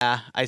I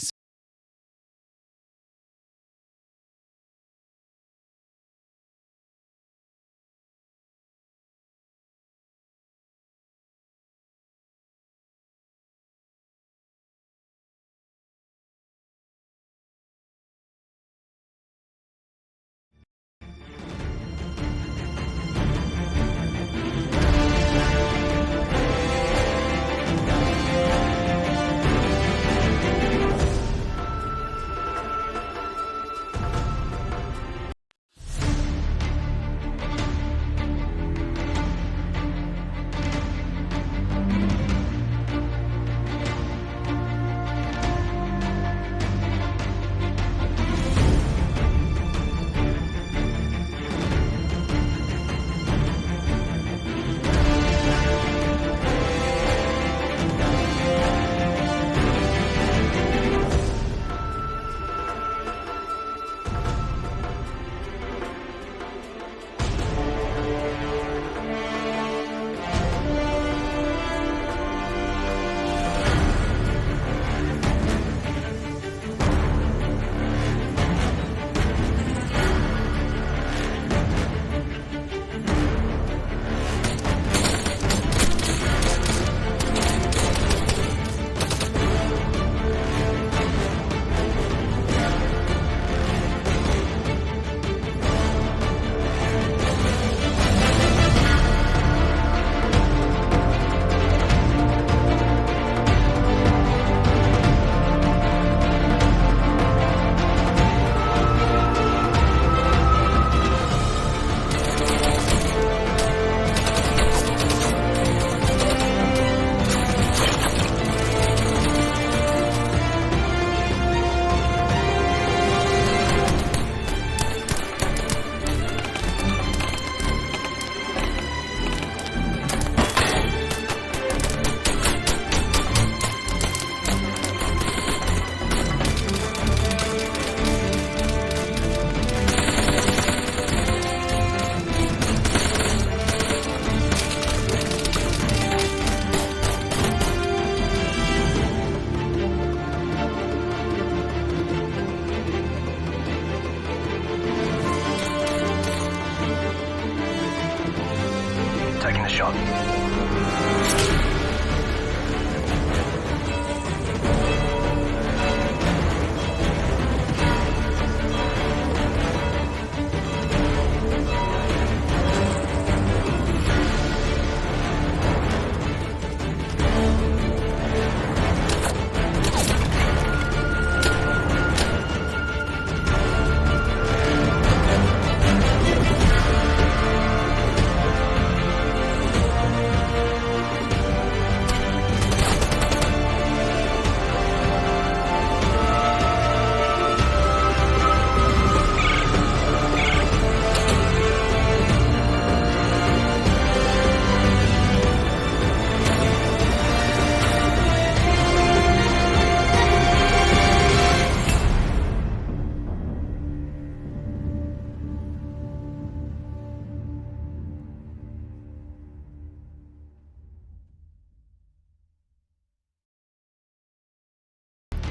taking the shot.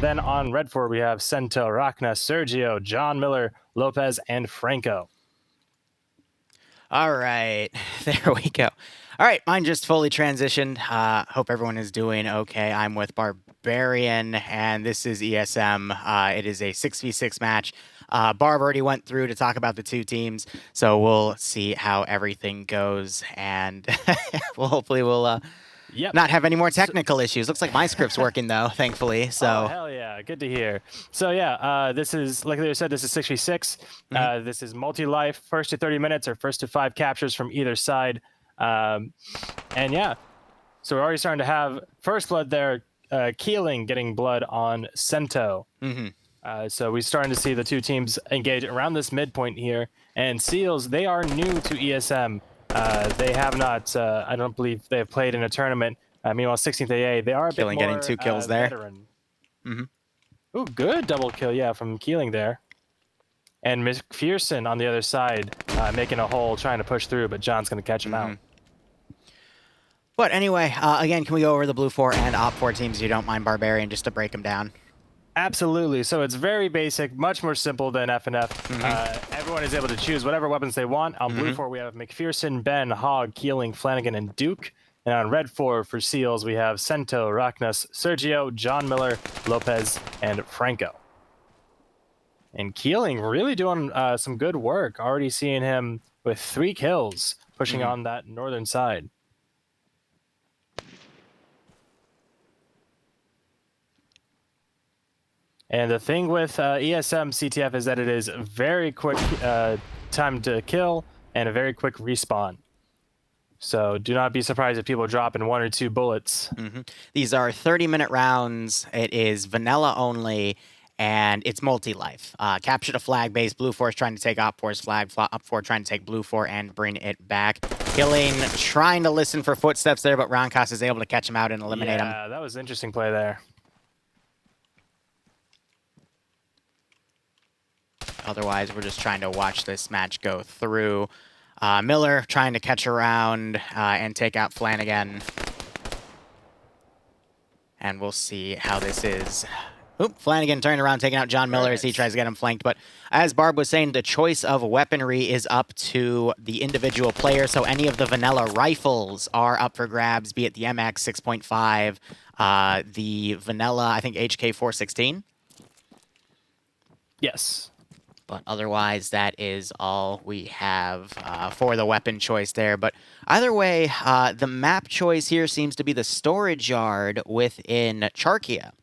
Then on red 4, we have Sento, Rachna, Sergio, John Miller, Lopez, and Franco. All right, there we go. All right, mine just fully transitioned. Hope everyone is doing okay. I'm with Barbarian, and this is ESM. It is a 6v6 match. Barb already went through to talk about the two teams, so we'll see how everything goes, and hopefully we'll not have any more technical issues. Looks like my script's working, though, thankfully. So Oh, hell yeah, good to hear. So yeah, this is, like they said, this is 6v6. This is multi-life, first to 30 minutes or first to 5 captures from either side. And yeah, so we're already starting to have first blood there. Keeling getting blood on Sento. So we're starting to see the two teams engage around this midpoint here. And Seals, they are new to ESM. They have not, I don't believe they have played in a tournament. Meanwhile, 16th AA, they are a Keeling bit more getting 2 kills there. veteran. Ooh, good double kill, yeah, from Keeling there. And McPherson on the other side, making a hole, trying to push through, but John's going to catch him out. But anyway, again, can we go over the blue 4 and op 4 teams if you don't mind, Barbarian, just to break them down? Absolutely. So it's very basic, much more simple than FNF. Everyone is able to choose whatever weapons they want. On blue 4, we have McPherson, Ben, Hogg, Keeling, Flanagan, and Duke. And on red 4 for Seals, we have Sento, Rachnas, Sergio, John Miller, Lopez, and Franco. And Keeling really doing some good work. Already seeing him with 3 kills, pushing on that northern side. And the thing with ESM CTF is that it is very quick time to kill and a very quick respawn. So do not be surprised if people drop in 1 or 2 bullets. These are 30-minute rounds. It is vanilla only, and it's multi-life. Capture the flag base. Blue 4 is trying to take Op 4's flag. Op 4 trying to take Blue 4 and bring it back. Killing, trying to listen for footsteps there, but Ronkas is able to catch him out and eliminate him. Yeah, that was an interesting play there. Otherwise, we're just trying to watch this match go through. Miller trying to catch around and take out Flanagan. And we'll see how this is. Oop, Flanagan turning around, taking out John Miller as he tries to get him flanked. But as Barb was saying, the choice of weaponry is up to the individual player. So any of the vanilla rifles are up for grabs, be it the MX 6.5, the vanilla, I think, HK 416. Yes. But otherwise, that is all we have for the weapon choice there. But either way, the map choice here seems to be the storage yard within Charkia,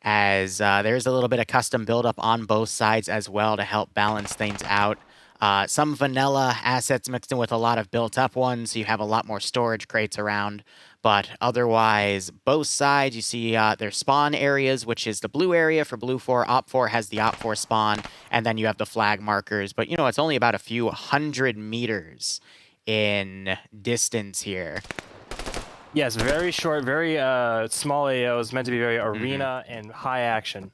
as there's a little bit of custom buildup on both sides as well to help balance things out. Some vanilla assets mixed in with a lot of built-up ones, so you have a lot more storage crates around. But otherwise, both sides, you see their spawn areas, which is the blue area for Blue 4. Op 4 has the Op 4 spawn, and then you have the flag markers. But, you know, it's only about a few 100 meters in distance here. Yes, very short, very small AOs, meant to be very arena and high action.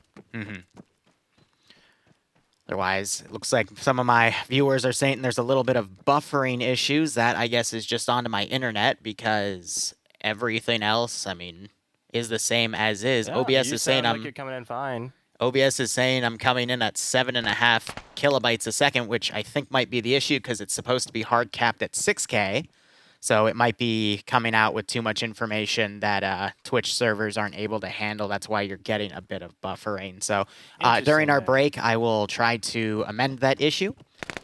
Otherwise, it looks like some of my viewers are saying there's a little bit of buffering issues. That, I guess, is just onto my internet because everything else, I mean, is the same as is. Yeah, OBS is saying like you're coming in fine. OBS is saying I'm coming in at 7.5 kilobytes a second, which I think might be the issue because it's supposed to be hard capped at 6K. So it might be coming out with too much information that Twitch servers aren't able to handle. That's why you're getting a bit of buffering. So during our break, I will try to amend that issue.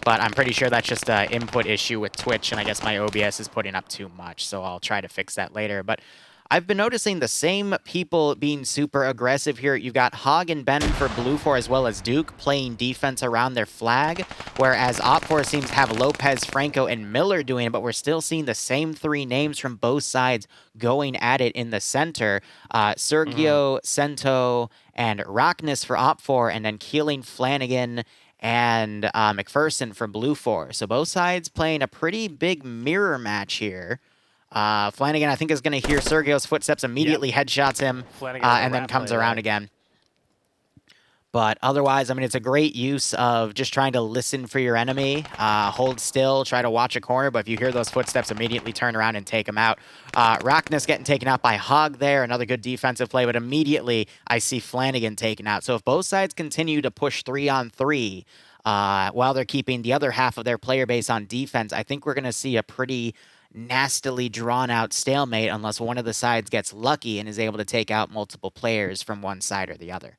But I'm pretty sure that's just an input issue with Twitch, and I guess my OBS is putting up too much. So I'll try to fix that later. But I've been noticing the same people being super aggressive here. You've got Hogg and Ben for Blue 4 as well as Duke playing defense around their flag, whereas Op 4 seems to have Lopez, Franco, and Miller doing it, but we're still seeing the same 3 names from both sides going at it in the center. Sergio, Sento, and Rachnas for Op 4, and then Keeling, Flanagan, and McPherson for Blue 4. So both sides playing a pretty big mirror match here. Flanagan, I think, is going to hear Sergio's footsteps, immediately headshots him, and then comes around again. But otherwise, I mean, it's a great use of just trying to listen for your enemy, hold still, try to watch a corner, but if you hear those footsteps, immediately turn around and take them out. Rachnas getting taken out by Hogg there, another good defensive play, but immediately I see Flanagan taken out. So if both sides continue to push 3-on-3, while they're keeping the other half of their player base on defense, I think we're going to see a pretty nastily drawn out stalemate unless one of the sides gets lucky and is able to take out multiple players from one side or the other.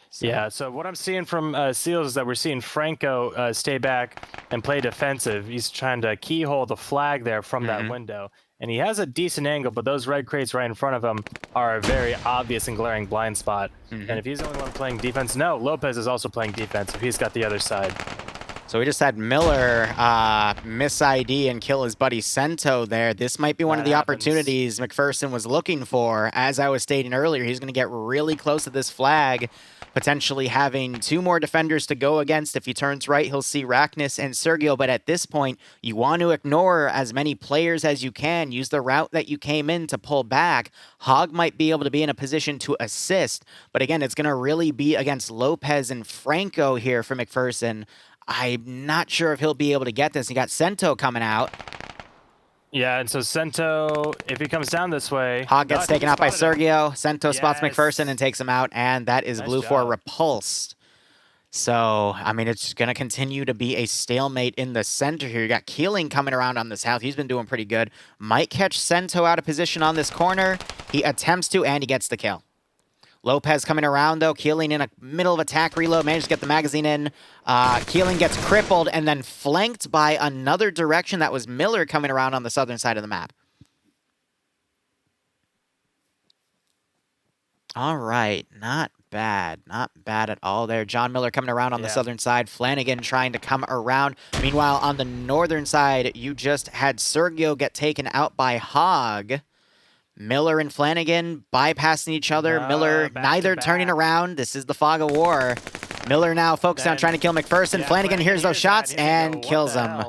So. Yeah, so what I'm seeing from Seals is that we're seeing Franco stay back and play defensive. He's trying to keyhole the flag there from that window. And he has a decent angle, but those red crates right in front of him are a very obvious and glaring blind spot. And if he's the only one playing defense, no, Lopez is also playing defense if he's got the other side. So we just had Miller miss ID and kill his buddy Sento there. This might be one of the opportunities McPherson was looking for. As I was stating earlier, he's going to get really close to this flag, potentially having 2 more defenders to go against. If he turns right, he'll see Rachnas and Sergio. But at this point, you want to ignore as many players as you can. Use the route that you came in to pull back. Hogg might be able to be in a position to assist. But again, it's going to really be against Lopez and Franco here for McPherson. I'm not sure if he'll be able to get this. He got Sento coming out. Yeah, and so Sento, if he comes down this way... Hog gets taken out by Sergio. Sento spots Yes. McPherson and takes him out, and that is Nice Blue 4 job. repulsed. So, I mean, it's going to continue to be a stalemate in the center here. You got Keeling coming around on the south. He's been doing pretty good. Might catch Sento out of position on this corner. He attempts to, and he gets the kill. Lopez coming around, though. Keeling in a middle of attack reload. Managed to get the magazine in. Keeling gets crippled and then flanked by another direction. That was Miller coming around on the southern side of the map. All right, not bad. Not bad at all there. John Miller coming around on the southern side. Flanagan trying to come around. Meanwhile, on the northern side, you just had Sergio get taken out by Hog. Miller and Flanagan bypassing each other. Miller neither turning around. This is the fog of war. Miller now focused on trying to kill McPherson. Yeah, Flanagan hears those shots and kills him.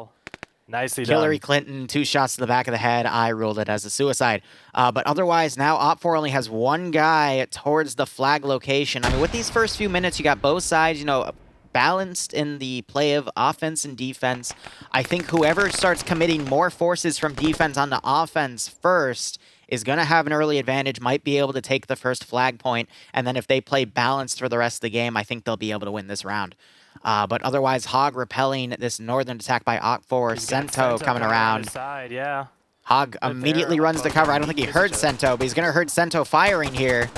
Nicely done. Hillary Clinton, 2 shots to the back of the head. I ruled it as a suicide. But otherwise, now Op4 only has 1 guy towards the flag location. I mean, with these first few minutes, you got both sides, you know, balanced in the play of offense and defense. I think whoever starts committing more forces from defense onto offense first is going to have an early advantage, might be able to take the first flag point, and then if they play balanced for the rest of the game, I think they'll be able to win this round. But otherwise, Hog repelling this northern attack by Op4. Sento coming around. Side, yeah. Hog immediately runs to cover. I don't think he heard Sento, but he's going to hurt Sento firing here.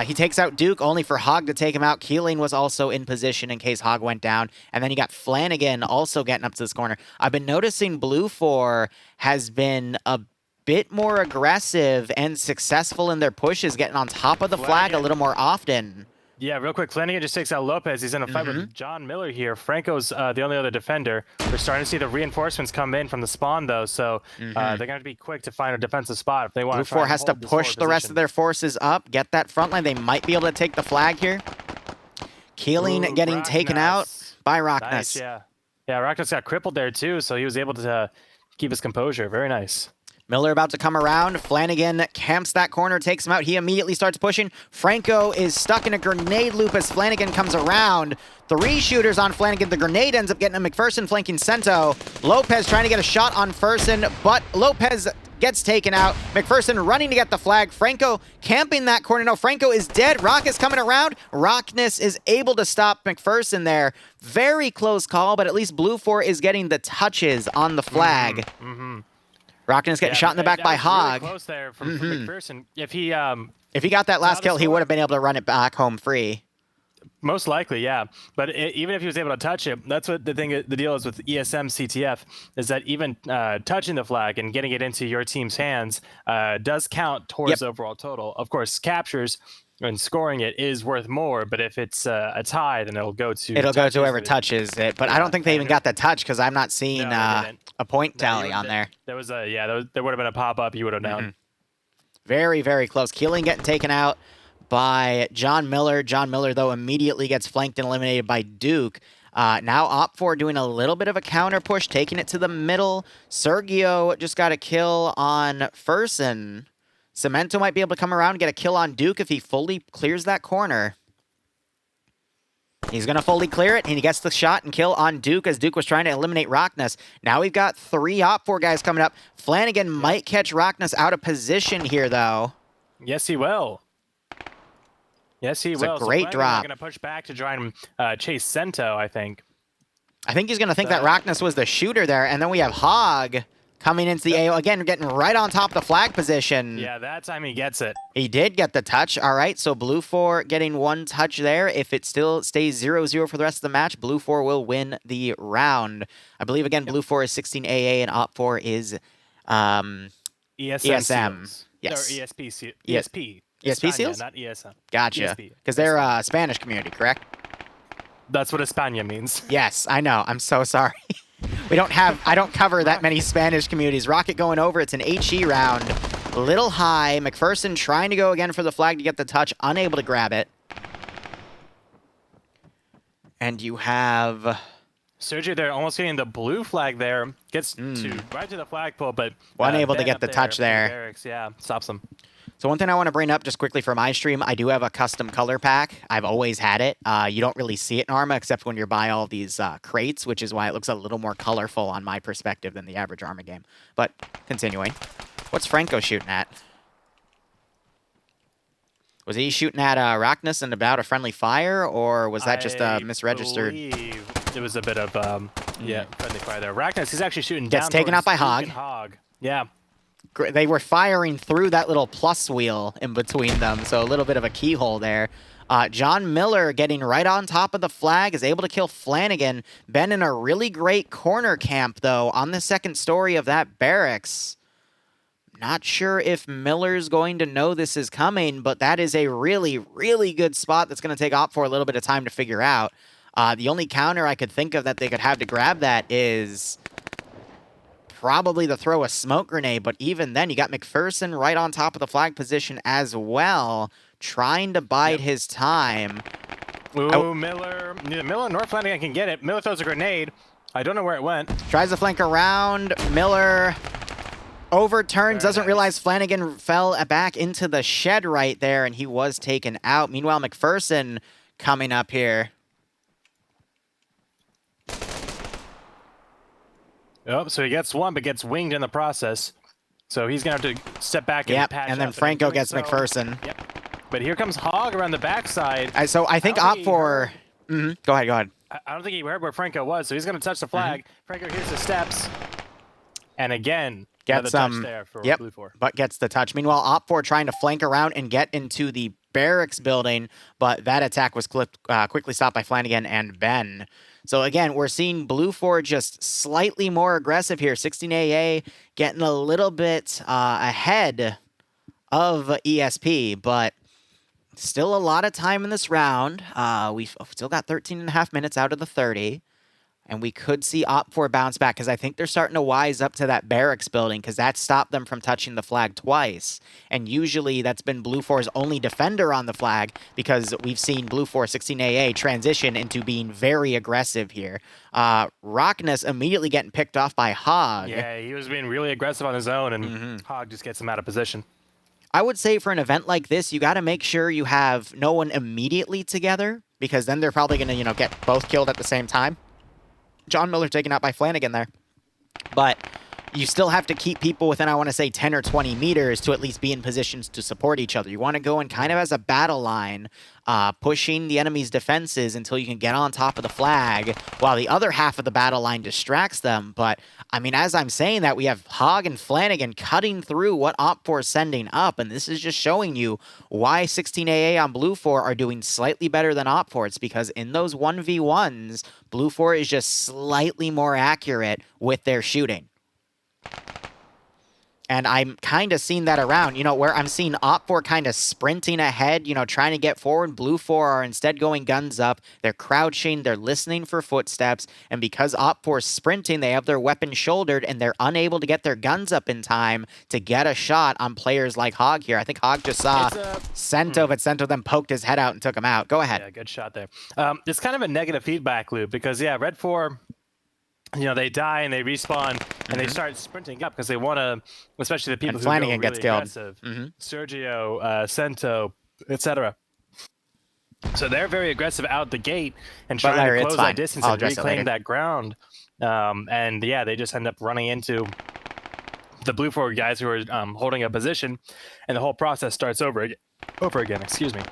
He takes out Duke, only for Hog to take him out. Keeling was also in position in case Hog went down. And then you got Flanagan also getting up to this corner. I've been noticing Blue 4 has been a bit more aggressive and successful in their pushes, getting on top of the flag a little more often. Yeah, real quick, Flanagan just takes out Lopez. He's in a fight with John Miller here. Franco's the only other defender. We're starting to see the reinforcements come in from the spawn, though, so they're going to be quick to find a defensive spot if they want to try. Blue 4 has to push the rest of their forces up, get that front line. They might be able to take the flag here. Keeling getting taken out by Rockness. Nice, yeah. Yeah, Rockness got crippled there, too, so he was able to keep his composure. Very nice. Miller about to come around. Flanagan camps that corner, takes him out. He immediately starts pushing. Franco is stuck in a grenade loop as Flanagan comes around. 3 shooters on Flanagan. The grenade ends up getting a McPherson flanking Sento. Lopez trying to get a shot on Ferson, but Lopez gets taken out. McPherson running to get the flag. Franco camping that corner. No, Franco is dead. Rock is coming around. Rockness is able to stop McPherson there. Very close call, but at least Blue 4 is getting the touches on the flag. Rockness getting shot in the back by Hog. Really close there from McPherson. If he got that last kill, he would have been able to run it back home free. Most likely, yeah. But even if he was able to touch it, that's what the deal is with ESM CTF, is that even touching the flag and getting it into your team's hands does count towards overall total. Of course, captures and scoring it is worth more, but if it's a tie, then it'll go to whoever touches it. But I don't think they even got the touch because I'm not seeing a point tally on there. There was there would have been a pop up. You would have known. Very, very close. Keeling getting taken out by John Miller. John Miller, though, immediately gets flanked and eliminated by Duke. Now Op4 doing a little bit of a counter push, taking it to the middle. Sergio just got a kill on Ferson. Cemento might be able to come around and get a kill on Duke if he fully clears that corner. He's going to fully clear it, and he gets the shot and kill on Duke as Duke was trying to eliminate Rockness. Now we've got 3 Op4 guys coming up. Flanagan might catch Rockness out of position here, though. Yes, he will. Yes, he will. It's a great drop. Going to push back to try and chase Sento, I think. I think he's going to think that Rockness was the shooter there, and then we have Hog coming into the AO. Again, getting right on top of the flag position. Yeah, that time he gets it. He did get the touch. All right, so Blue 4 getting 1 touch there. If it still stays 0-0 for the rest of the match, Blue 4 will win the round. I believe, again, Blue 4 is 16 AA and Op4 is ESM. Yes. Or ESP. ESP España, seals? not ESM. Gotcha. Because they're a Spanish community, correct? That's what España means. Yes, I know. I'm so sorry. I don't cover that many Spanish communities. Rocket going over. It's an HE round. A little high. McPherson trying to go again for the flag to get the touch. Unable to grab it. And you have Sergio there almost getting the blue flag there. Gets right to the flagpole, but unable to get the touch there. Yeah, stops him. So one thing I want to bring up just quickly for my stream, I do have a custom color pack. I've always had it. You don't really see it in Arma except when you buy all these crates, which is why it looks a little more colorful on my perspective than the average Arma game. But continuing. What's Franco shooting at? Was he shooting at Rockness and about a friendly fire, or was that just misregistered? I believe it was a bit of, friendly fire there. Rockness, he's actually shooting Gets down taken out by towards Hog. Yeah. They were firing through that little plus wheel in between them, so a little bit of a keyhole there. John Miller getting right on top of the flag, is able to kill Flanagan. Ben in a really great corner camp, though, on the second story of that barracks. Not sure if Miller's going to know this is coming, but that is a really, really good spot that's going to take OpFor a little bit of time to figure out. The only counter I could think of that they could have to grab that is probably to throw a smoke grenade, but even then, you got McPherson right on top of the flag position as well, trying to bide his time. Ooh, Miller. Neither Miller nor Flanagan can get it. Miller throws a grenade. I don't know where it went. Tries to flank around. Miller overturns, doesn't realize Flanagan fell back into the shed right there, and he was taken out. Meanwhile, McPherson coming up here. Oh, so he gets one, but gets winged in the process. So he's going to have to step back and patch and then up, Franco gets McPherson. Yep. But here comes Hog around the backside. So I think OpFor... Go ahead. I don't think he heard where Franco was, so he's going to touch the flag. Franco hears the steps. And again, gets touch there for Blue 4. But gets the touch. Meanwhile, OpFor trying to flank around and get into the barracks building, but that attack was quickly stopped by Flanagan and Ben. So again, we're seeing Blue 4 just slightly more aggressive here. 16AA getting a little bit ahead of ESP, but still a lot of time in this round. We've still got 13.5 minutes out of the 30. And we could see OpFor bounce back, because I think they're starting to wise up to that barracks building, because that stopped them from touching the flag twice. And usually that's been Blue 4's only defender on the flag, because we've seen Blue 4 16AA transition into being very aggressive here. Rockness immediately getting picked off by Hog. Yeah, he was being really aggressive on his own, and Hog just gets him out of position. I would say for an event like this, you got to make sure you have no one immediately together, because then they're probably going to, get both killed at the same time. John Miller taken out by Flanagan there. But you still have to keep people within, I want to say, 10 or 20 meters to at least be in positions to support each other. You want to go in kind of as a battle line, pushing the enemy's defenses until you can get on top of the flag, while the other half of the battle line distracts them. But, I mean, as I'm saying that, we have Hog and Flanagan cutting through what OpFor is sending up, and this is just showing you why 16AA on Blue 4 are doing slightly better than OpFor. It's because in those 1v1s, Blue 4 is just slightly more accurate with their shooting. And I'm kind of seeing that around, where I'm seeing OpFor kind of sprinting ahead, trying to get forward. Blue 4 are instead going guns up. They're crouching. They're listening for footsteps. And because OpFor's sprinting, they have their weapons shouldered, and they're unable to get their guns up in time to get a shot on players like Hog here. I think Hog just saw Sento, but Sento then poked his head out and took him out. Go ahead. Yeah, good shot there. It's kind of a negative feedback loop, because, Red 4... they die and they respawn and they start sprinting up because they want to, especially the people who Flanagan go gets really killed. aggressive. Sergio, Sento, etc. So they're very aggressive out the gate and trying to close that distance and reclaim that ground. They just end up running into the Blue 4 guys who are holding a position, and the whole process starts over again. Excuse me.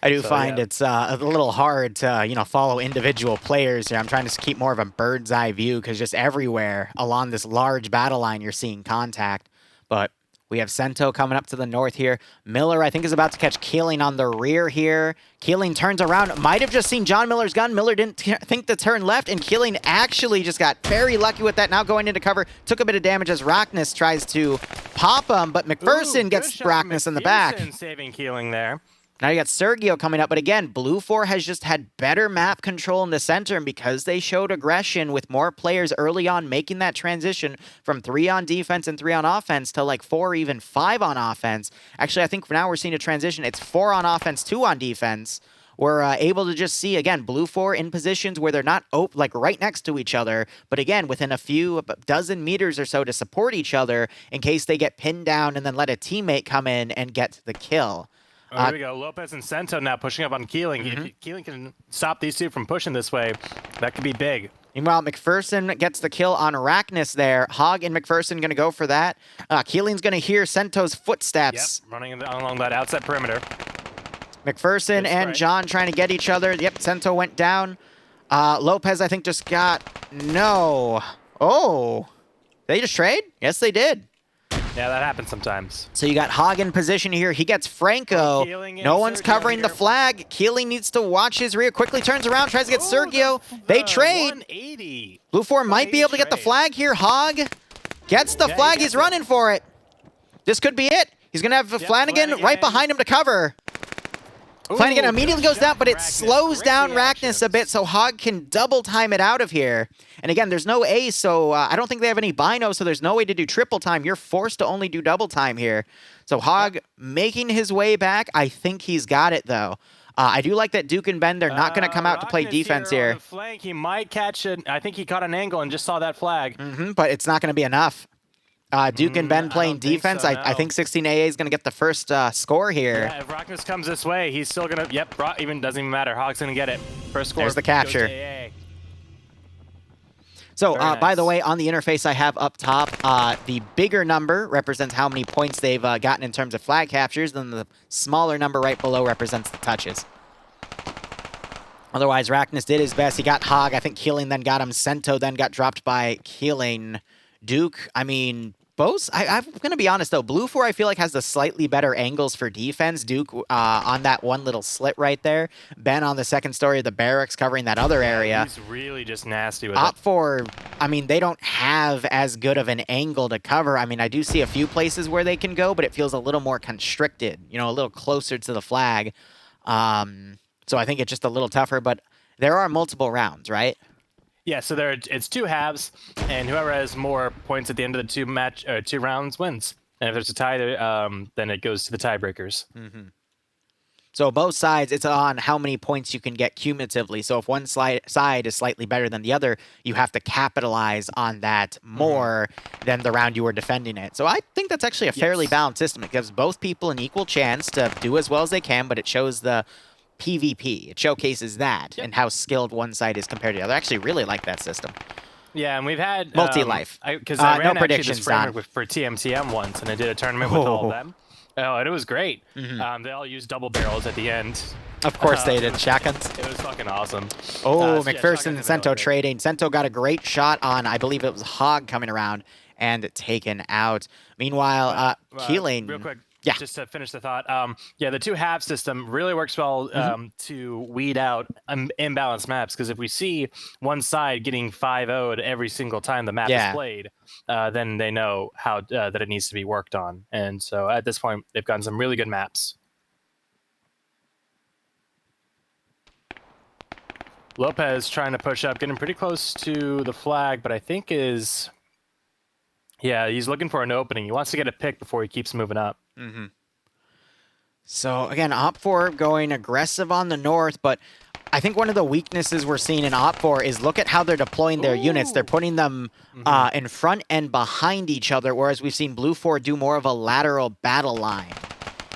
I do find it's a little hard to, follow individual players here. I'm trying to keep more of a bird's eye view, because just everywhere along this large battle line, you're seeing contact. But we have Sento coming up to the north here. Miller, I think, is about to catch Keeling on the rear here. Keeling turns around. Might have just seen John Miller's gun. Miller didn't think to turn left, and Keeling actually just got very lucky with that. Now going into cover. Took a bit of damage as Rockness tries to pop him, but McPherson gets Rockness in the back. Saving Keeling there. Now you got Sergio coming up, but again, Blue 4 has just had better map control in the center, and because they showed aggression with more players early on making that transition from 3 on defense and 3 on offense to like 4 or even 5 on offense. Actually, I think for now we're seeing a transition. It's 4 on offense, 2 on defense. we're able to just see, again, Blue 4 in positions where they're not like right next to each other, but again, within a few dozen meters or so to support each other in case they get pinned down and then let a teammate come in and get the kill. Oh, here we go. Lopez and Sento now pushing up on Keeling. If Keeling can stop these two from pushing this way, that could be big. Meanwhile, McPherson gets the kill on Arachnus there. Hog and McPherson going to go for that. Keeling's going to hear Sento's footsteps. Yep, running along that outside perimeter. McPherson and John trying to get each other. Yep, Sento went down. Lopez, I think, just got... No. Oh. They just trade? Yes, they did. Yeah, that happens sometimes. So you got Hog in position here. He gets Franco. No one's covering the flag. Keeling needs to watch his rear. Quickly turns around, tries to get Sergio. They trade. 180. Blue 4 might be able to get the flag here. Hog gets the flag. He's running for it. This could be it. He's going to have Flanagan right behind him to cover. Flanagan immediately goes down, but it slows down Arachnus a bit so Hog can double time it out of here. And again, there's no ace, so I don't think they have any bino, so there's no way to do triple time. You're forced to only do double time here. So Hog making his way back. I think he's got it, though. I do like that Duke and Ben, they're not going to come out to play defense here. On the flank. He might catch it. I think he caught an angle and just saw that flag. But it's not going to be enough. Duke and Ben playing defense. So, no. I think 16AA is going to get the first score here. Yeah, if Arachnus comes this way, he's still going to... Yep, even doesn't even matter. Hog's going to get it. First score. There's the capture. So, by the way, on the interface I have up top, the bigger number represents how many points they've gotten in terms of flag captures, then the smaller number right below represents the touches. Otherwise, Arachnus did his best. He got Hog. I think Keeling then got him. Sento then got dropped by Keeling. Duke, I mean... Both, I'm going to be honest, though. Blue 4, I feel like, has the slightly better angles for defense. Duke on that one little slit right there. Ben on the second story of the barracks covering that other area. He's really just nasty with Op 4, I mean, they don't have as good of an angle to cover. I mean, I do see a few places where they can go, but it feels a little more constricted, you know, a little closer to the flag. So I think it's just a little tougher, but there are multiple rounds, right? Yeah, so it's two halves, and whoever has more points at the end of the two rounds wins. And if there's a tie, then it goes to the tiebreakers. So both sides, it's on how many points you can get cumulatively. So if one side is slightly better than the other, you have to capitalize on that more than the round you were defending it. So I think that's actually a fairly balanced system. It gives both people an equal chance to do as well as they can, but it shows the PvP. It showcases that and how skilled one side is compared to the other. I actually really like that system. Yeah, and we've had... Multi-life. Because I ran no predictions this framework for TMTM once, and I did a tournament with all of them. Oh, and it was great. They all used double barrels at the end. Of course they did. Shotguns. It was fucking awesome. Oh, McPherson and Sento trading. Sento got a great shot on, I believe it was Hog coming around and taken out. Meanwhile, Keeling... Real quick. Yeah. Just to finish the thought, yeah, the two half system really works well to weed out imbalanced maps, because if we see one side getting 5-0'd every single time the map is played, then they know how that it needs to be worked on. And so at this point, they've gotten some really good maps. Lopez trying to push up, getting pretty close to the flag, but I think is... Yeah, he's looking for an opening. He wants to get a pick before he keeps moving up. So, again, Op4 going aggressive on the north, but I think one of the weaknesses we're seeing in Op4 is look at how they're deploying their units. They're putting them in front and behind each other, whereas we've seen Blue 4 do more of a lateral battle line.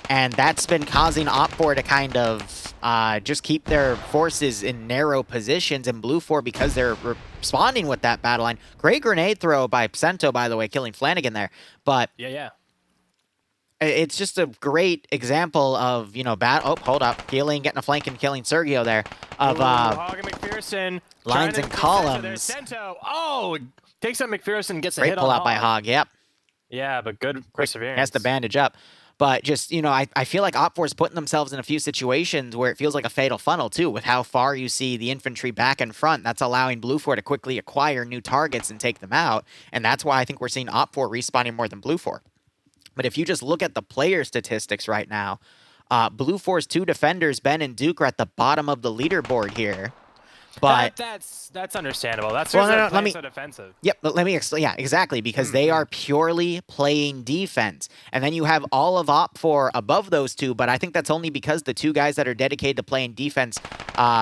And that's been causing Op4 to kind of just keep their forces in narrow positions, and Blue 4, because they're responding with that battle line. Great grenade throw by Sento, by the way, killing Flanagan there. But it's just a great example of, you know, hold up. Keeling getting a flank and killing Sergio there. Of Hog and McPherson lines and columns. Sento. Oh, takes out McPherson, gets a great hit pull on out by Hog, yep. Yeah, but good perseverance. Has to bandage up. But just, you know, I feel like Op4 is putting themselves in a few situations where it feels like a fatal funnel, too, with how far you see the infantry back and front. That's allowing Blue 4 to quickly acquire new targets and take them out. And that's why I think we're seeing Op4 respawning more than Blue 4. But if you just look at the player statistics right now, Blue 4's two defenders, Ben and Duke, are at the bottom of the leaderboard here. But that's understandable. That's well, just no, playing so defensive. Yep, but let me explain. Yeah, exactly, because they are purely playing defense. And then you have all of Op4 above those two, but I think that's only because the two guys that are dedicated to playing defense,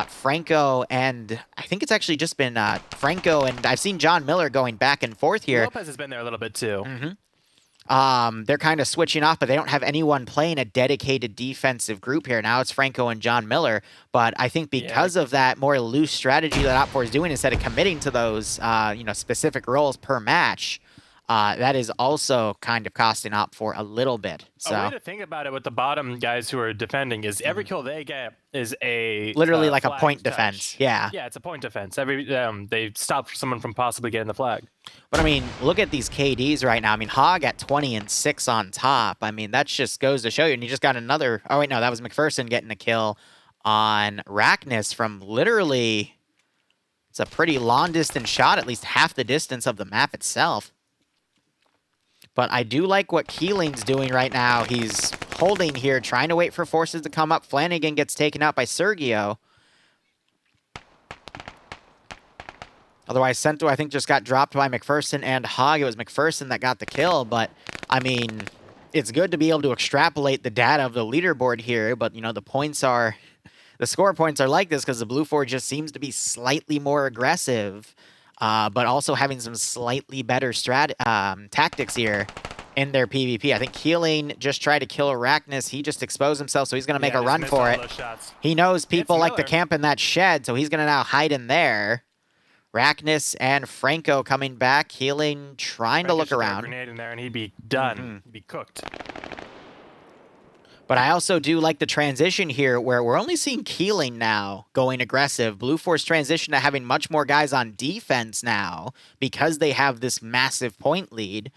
Franco and I think it's actually just been Franco, and I've seen John Miller going back and forth here. Lopez has been there a little bit too. They're kind of switching off, but they don't have anyone playing a dedicated defensive group here. Now it's Franco and John Miller, but I think because of that more loose strategy that Op4 is doing, instead of committing to those specific roles per match, that is also kind of costing Op4 a little bit. So a way to think about it with the bottom guys who are defending is every kill they get is a literally like a flag point touch. defense. Yeah, it's a point defense. They stop someone from possibly getting the flag. But I mean, look at these KDs right now. I mean, Hog at 20 and 6 on top. I mean, that just goes to show you. And you just got another. Oh wait, no, that was McPherson getting a kill on Rackness from literally. It's a pretty long distance shot, at least half the distance of the map itself. But I do like what Keeling's doing right now. He's holding here, trying to wait for forces to come up. Flanagan gets taken out by Sergio. Otherwise, Sento, I think, just got dropped by McPherson and Hog. It was McPherson that got the kill, but, I mean, it's good to be able to extrapolate the data of the leaderboard here, but, you know, the points are... The score points are like this because the Blue 4 just seems to be slightly more aggressive, but also having some slightly better tactics here in their PvP. I think Keeling just tried to kill Arachnus. He just exposed himself, so he's going to make a run for it. He knows people like to camp in that shed, so he's going to now hide in there. Rackness and Franco coming back, Keeling trying to look around. Grenade in there and he'd be done. He'd be cooked. But I also do like the transition here where we're only seeing Keeling now going aggressive. Blue Force transition to having much more guys on defense now because they have this massive point lead.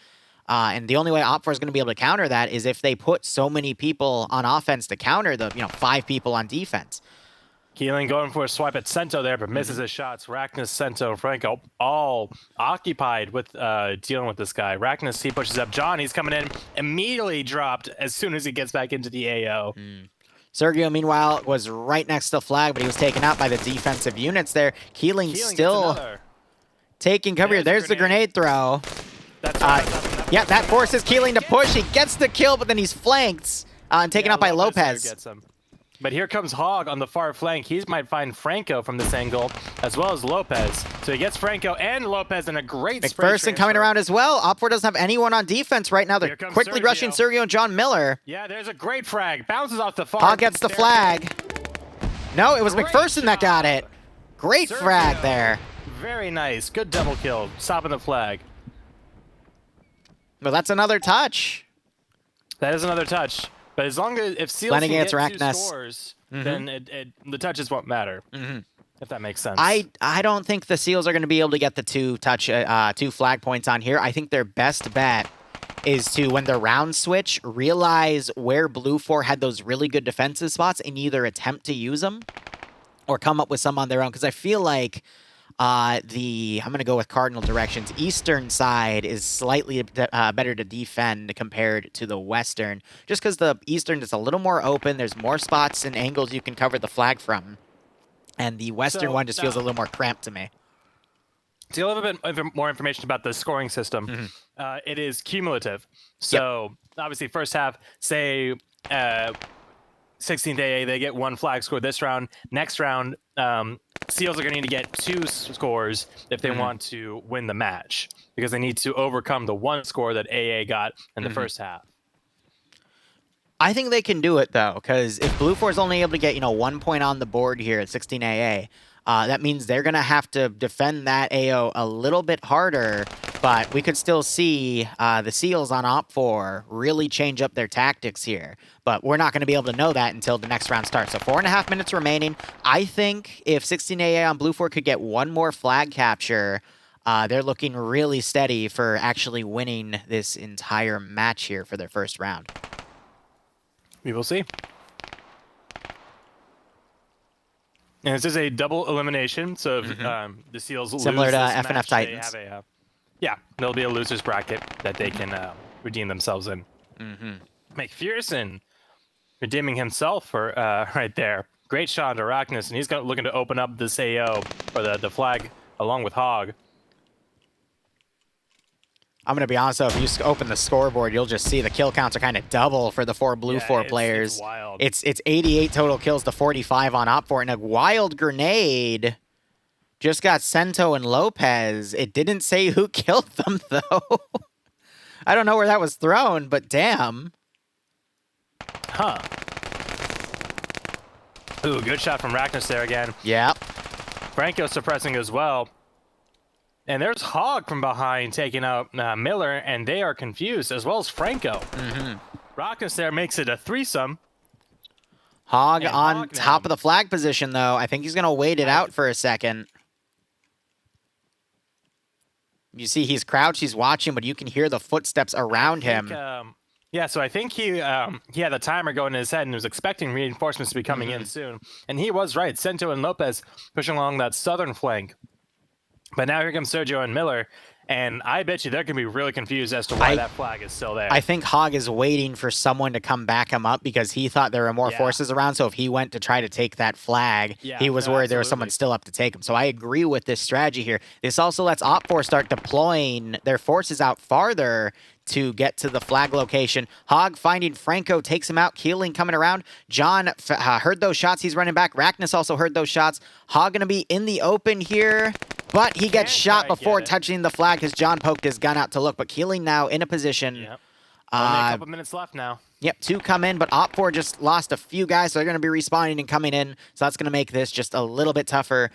And the only way Op4 is going to be able to counter that is if they put so many people on offense to counter the 5 people on defense. Keeling going for a swipe at Sento there, but misses his shots. Rackness, Sento, Franco all occupied with dealing with this guy. Rackness, he pushes up. John, he's coming in, immediately dropped as soon as he gets back into the AO. Sergio, meanwhile, was right next to Flag, but he was taken out by the defensive units there. Keeling still taking cover here. There's the grenade throw. Yeah, that forces Keeling to push. He gets the kill, but then he's flanked and taken out by Lopez. But here comes Hog on the far flank. He might find Franco from this angle, as well as Lopez. So he gets Franco and Lopez in a great McPherson coming around as well. Op4 doesn't have anyone on defense right now. They're quickly rushing Sergio and John Miller. Yeah, there's a great frag. Bounces off the far. Hog gets the flag. No, it was McPherson that got it. Great frag there. Very nice. Good double kill. Stopping the flag. Well, that's another touch. That is another touch. But as long as if Seals can get 2 scores, then the touches won't matter. If that makes sense. I don't think the Seals are going to be able to get the 2 flag points on here. I think their best bet is to, when the rounds switch, realize where Blue 4 had those really good defensive spots and either attempt to use them or come up with some on their own. Because I feel like I'm going to go with cardinal directions. Eastern side is slightly better to defend compared to the western, just because the eastern is a little more open. There's more spots and angles you can cover the flag from, and the western one just feels a little more cramped to me. To get a little bit more information about the scoring system, it is cumulative. So obviously, first half, say 16th AA, they get 1 flag score this round. Next round, Seals are going to need to get 2 scores if they want to win the match, because they need to overcome the 1 score that AA got in the first half. I think they can do it, though, because if Blue 4 is only able to get 1 point on the board here at 16 AA, that means they're going to have to defend that AO a little bit harder, but we could still see the Seals on Op4 really change up their tactics here. But we're not going to be able to know that until the next round starts. So 4.5 minutes remaining. I think if 16 AA on Blue 4 could get 1 more flag capture, they're looking really steady for actually winning this entire match here for their first round. We will see. And this is a double elimination, so if the Seals lose similar to this FNF match, Titans. they have there'll be a loser's bracket that they can redeem themselves in. McPherson redeeming himself for right there. Great shot into Arachnus, and he's looking to open up this AO, or the flag, along with Hog. I'm going to be honest, though, if you open the scoreboard, you'll just see the kill counts are kind of double for the blue four players. It's wild. It's 88 total kills to 45 on Op4, and a wild grenade just got Sento and Lopez. It didn't say who killed them, though. I don't know where that was thrown, but damn. Huh. Ooh, good shot from Arachnus there again. Yeah. Franco suppressing as well. And there's Hog from behind taking out Miller, and they are confused, as well as Franco. Arachnus there makes it a threesome. Hog on top of the flag position, though. I think he's going to wait it out for a second. You see he's crouched, he's watching, but you can hear the footsteps around him. Yeah, so I think he had the timer going in his head and was expecting reinforcements to be coming in soon. And he was right. Sento and Lopez pushing along that southern flank. But now here comes Sergio and Miller, and I bet you they're going to be really confused as to why that flag is still there. I think Hog is waiting for someone to come back him up because he thought there were more forces around, so if he went to try to take that flag, he was worried there was someone still up to take him. So I agree with this strategy here. This also lets Op4 start deploying their forces out farther to get to the flag location. Hog finding Franco, takes him out. Keeling coming around. John heard those shots. He's running back. Arachnus also heard those shots. Hog going to be in the open here, but he gets shot before touching the flag because John poked his gun out to look. But Keeling now in a position. Yep. Only a couple minutes left now. Yep, 2 come in, but Op4 just lost a few guys, so they're going to be respawning and coming in. So that's going to make this just a little bit tougher.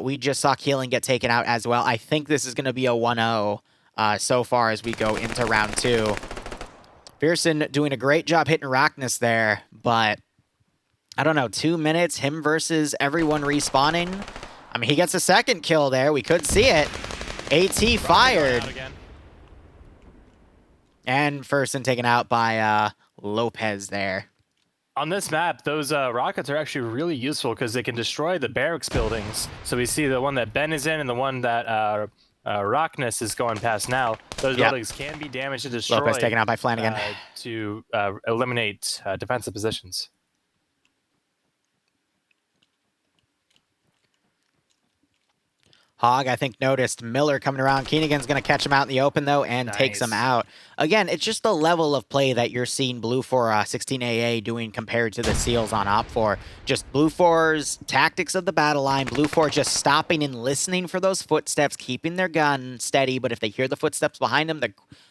We just saw Keeling get taken out as well. I think this is going to be a 1-0. So far as we go into round 2. Pearson doing a great job hitting Arachnus there, but I don't know, 2 minutes, him versus everyone respawning. I mean, he gets a second kill there. We could see it. AT fired. And Pearson taken out by Lopez there. On this map, those rockets are actually really useful because they can destroy the barracks buildings. So we see the one that Ben is in and the one that Arachnus is going past now. Those buildings can be damaged and destroyed. Lopez taken out by Flanagan. To eliminate defensive positions. Hog, I think, noticed Miller coming around. Keenigan's going to catch him out in the open, though, and takes him out. Again, it's just the level of play that you're seeing Blue 4 16AA doing compared to the Seals on Op 4. Just Blue 4's tactics of the battle line. Blue 4 just stopping and listening for those footsteps, keeping their gun steady, but if they hear the footsteps behind them,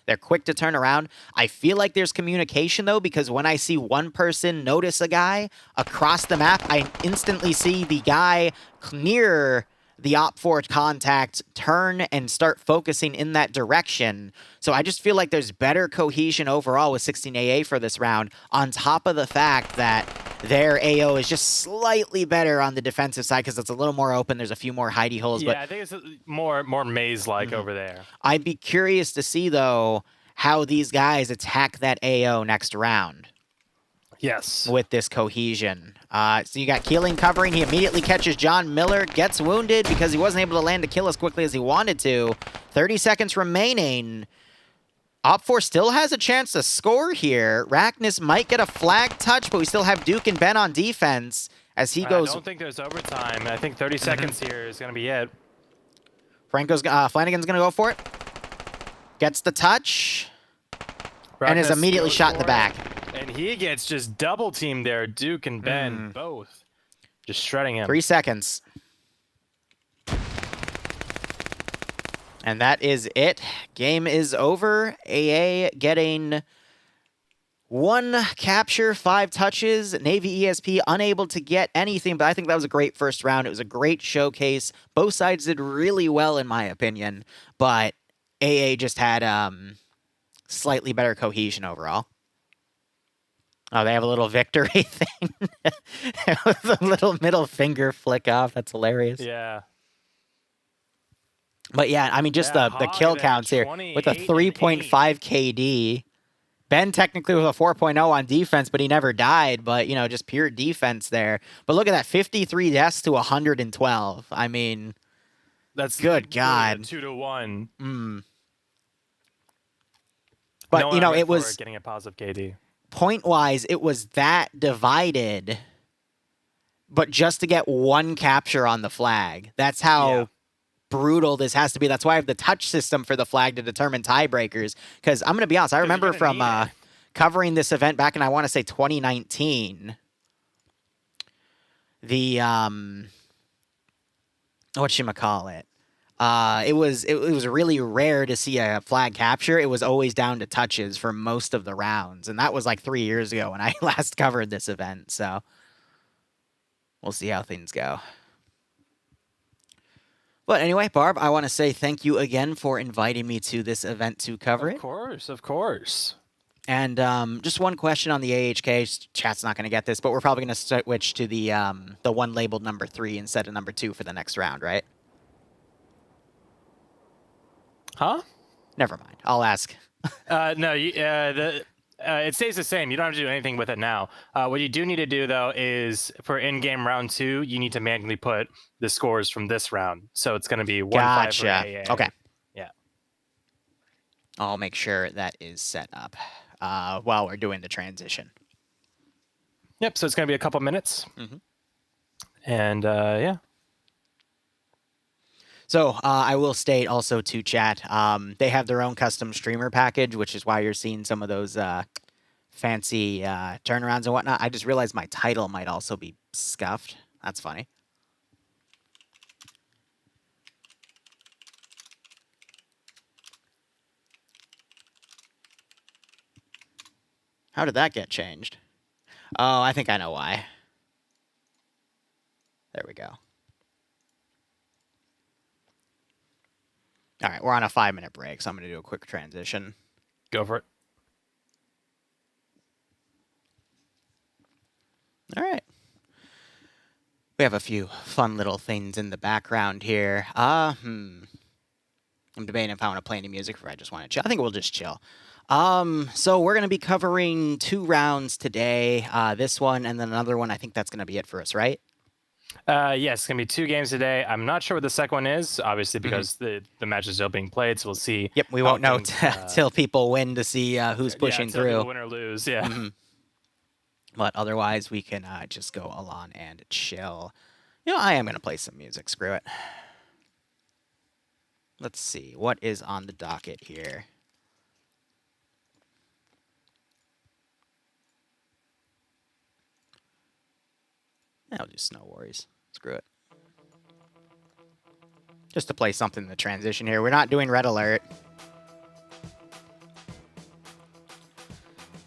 they're quick to turn around. I feel like there's communication, though, because when I see one person notice a guy across the map, I instantly see the guy near the Op 4 contact turn and start focusing in that direction. So I just feel like there's better cohesion overall with 16AA for this round, on top of the fact that their AO is just slightly better on the defensive side because it's a little more open. There's a few more hidey holes. Yeah, but I think it's more maze-like over there. I'd be curious to see, though, how these guys attack that AO next round. Yes. With this cohesion. So you got Keeling covering. He immediately catches John Miller. Gets wounded because he wasn't able to land a kill as quickly as he wanted to. 30 seconds remaining. Op4 still has a chance to score here. Arachnus might get a flag touch, but we still have Duke and Ben on defense as he goes. I don't think there's overtime. I think 30 seconds here is going to be it. Flanagan's going to go for it. Gets the touch. And is immediately shot in the back. And he gets just double teamed there. Duke and Ben both just shredding him. 3 seconds. And that is it. Game is over. AA getting 1 capture, 5 touches. Navy ESP unable to get anything, but I think that was a great first round. It was a great showcase. Both sides did really well, in my opinion, but AA just had slightly better cohesion overall. Oh, they have a little victory thing. With a little middle finger flick off. That's hilarious. Yeah. But yeah, I mean, just the kill counts here. With a 3.5 KD. Ben technically with a 4.0 on defense, but he never died. But, you know, just pure defense there. But look at that, 53 deaths to 112. I mean, that's good God. 2-to-1. But, you know, it was getting a positive KD. Point-wise, it was that divided but just to get one capture on the flag. That's how brutal this has to be. That's why I have the touch system for the flag to determine tiebreakers. Because I'm going to be honest, I remember from covering this event back in, I want to say 2019, the whatchamacallit, it was really rare to see a flag capture. It was always down to touches for most of the rounds, and that was like 3 years ago when I last covered this event. So we'll see how things go. But anyway, Barb, I want to say thank you again for inviting me to this event to cover it. Of course, of course. And just one question on the AHK. Chat's not going to get this, but we're probably going to switch to the one labeled number 3 instead of number 2 for the next round, right? Huh? Never mind. I'll ask. No, it stays the same. You don't have to do anything with it now. What you do need to do, though, is for in-game round 2, you need to manually put the scores from this round. So it's going to be 1-5 for AA. Okay. Yeah. I'll make sure that is set up while we're doing the transition. Yep, so it's going to be a couple minutes. Mm-hmm. And, yeah. So I will state also to chat, they have their own custom streamer package, which is why you're seeing some of those fancy turnarounds and whatnot. I just realized my title might also be scuffed. That's funny. How did that get changed? Oh, I think I know why. There we go. All right, we're on a 5-minute break, so I'm going to do a quick transition. Go for it. All right. We have a few fun little things in the background here. I'm debating if I want to play any music or I just want to chill. I think we'll just chill. So we're going to be covering 2 rounds today. This one and then another one. I think that's going to be it for us, right? Yes, it's going to be 2 games today. I'm not sure what the second one is, obviously, because the match is still being played, so we'll see. Yep, we won't know till people win to see who's pushing through. People win or lose, yeah. Mm-hmm. But otherwise, we can just go along and chill. I am going to play some music. Screw it. Let's see. What is on the docket here? I'll do Snow Worries. Screw it. Just to play something in the transition here. We're not doing Red Alert.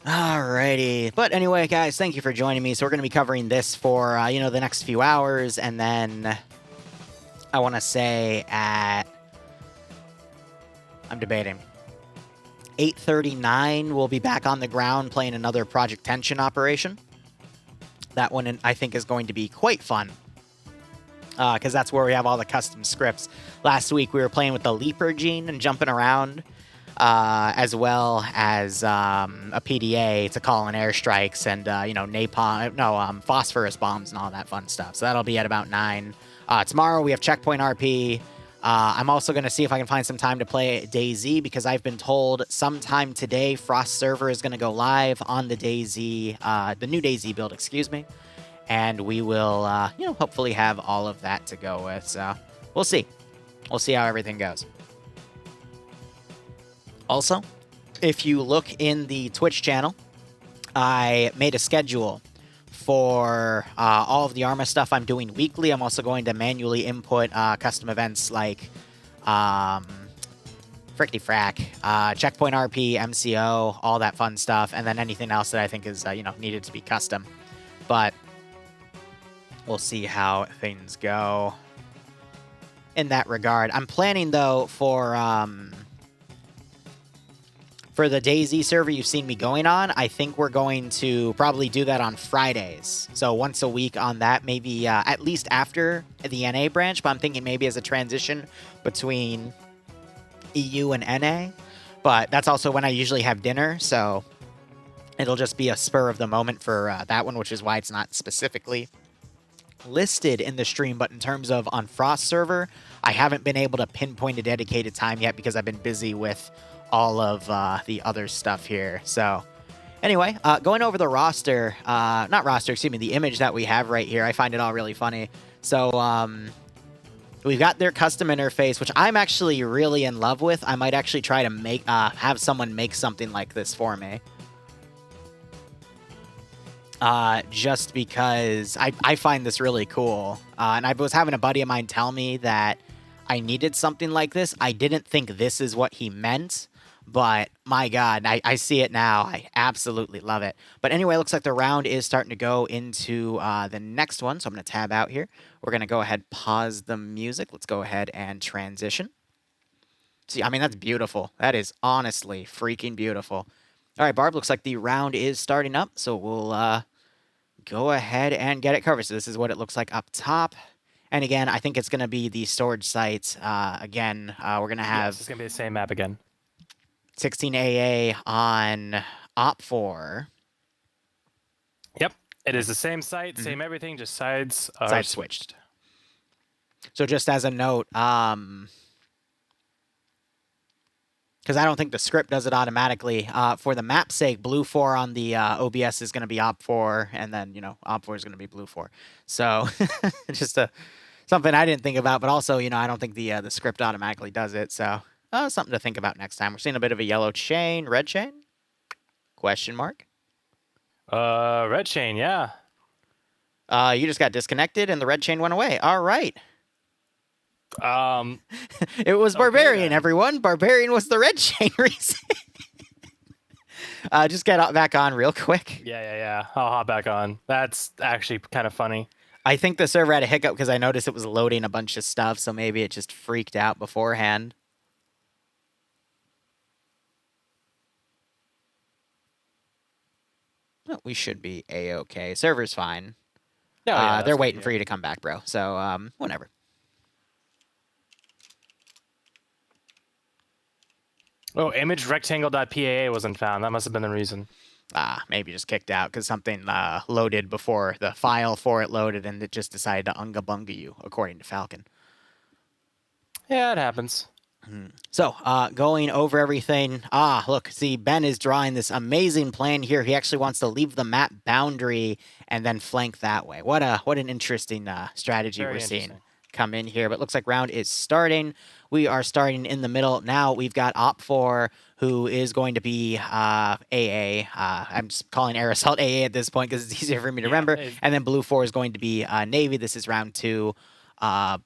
Alrighty. But anyway, guys, thank you for joining me. So we're going to be covering this for, the next few hours. And then I want to say I'm debating. 8:39, we'll be back on the ground playing another Project Tension operation. That one, I think, is going to be quite fun. Because that's where we have all the custom scripts. Last week, we were playing with the Leaper gene and jumping around. As well as a PDA to call in airstrikes and, phosphorus bombs and all that fun stuff. So that'll be at about 9. Tomorrow, we have Checkpoint RP. I'm also going to see if I can find some time to play DayZ because I've been told sometime today Frost server is going to go live on the DayZ, the new DayZ build, excuse me. And we will, hopefully have all of that to go with. So we'll see. We'll see how everything goes. Also, if you look in the Twitch channel, I made a schedule for all of the Arma stuff I'm doing weekly. I'm also going to manually input custom events like Frickty Frack, Checkpoint RP, MCO, all that fun stuff, and then anything else that I think is needed to be custom. But we'll see how things go in that regard. I'm planning though for the DayZ server you've seen me going on, I think we're going to probably do that on Fridays. So once a week on that, maybe at least after the NA branch, but I'm thinking maybe as a transition between EU and NA. But that's also when I usually have dinner, so it'll just be a spur of the moment for that one, which is why it's not specifically listed in the stream. But in terms of on Frost server, I haven't been able to pinpoint a dedicated time yet because I've been busy with all of the other stuff here. So Anyway, going over the roster, not roster, excuse me, the image that we have right here, I find it all really funny. So, we've got their custom interface, which I'm actually really in love with. I might actually try to make, have someone make something like this for me. Just because I find this really cool. And I was having a buddy of mine tell me that I needed something like this. I didn't think this is what he meant, but my God, I see it now. I absolutely love it. But anyway, it looks like the round is starting to go into the next one. So I'm going to tab out here. We're going to go ahead, pause the music. Let's go ahead and transition. See, I mean, that's beautiful. That is honestly freaking beautiful. All right, Barb, looks like the round is starting up. So we'll go ahead and get it covered. So this is what it looks like up top. And again, I think it's going to be the storage sites. Again, we're going to have... Yes, it's going to be the same map again. 16AA on Op4. Yep, it is the same site, same everything, just sides are Side switched. So just as a note, because I don't think the script does it automatically. For the map's sake, Blue 4 on the OBS is going to be Op4, and then, you know, Op4 is going to be Blue 4. So just something I didn't think about, but also, you know, I don't think the script automatically does it. So something to think about next time. We're seeing a bit of a yellow chain, red chain? Question mark? Red chain, yeah. You just got disconnected and the red chain went away. All right. It was Barbarian, everyone. Barbarian was the red chain reason. Just get back on real quick. Yeah. I'll hop back on. That's actually kind of funny. I think the server had a hiccup because I noticed it was loading a bunch of stuff, so maybe it just freaked out beforehand. Well, we should be A-okay. Server's fine. Oh, yeah, they're waiting for you to come back, bro. So, whatever. Oh, image rectangle.paa wasn't found. That must have been the reason. Maybe just kicked out because something loaded before the file for it loaded, and it just decided to unga-bunga you, according to Falcon. Yeah, it happens. So, going over everything. Look, see, Ben is drawing this amazing plan here. He actually wants to leave the map boundary and then flank that way. What an interesting strategy we're seeing come in here. But looks like round is starting. We are starting in the middle. Now we've got Op4, who is going to be AA. I'm just calling Air Assault AA at this point because it's easier for me to remember. And then Blue 4 is going to be Navy. This is round 2.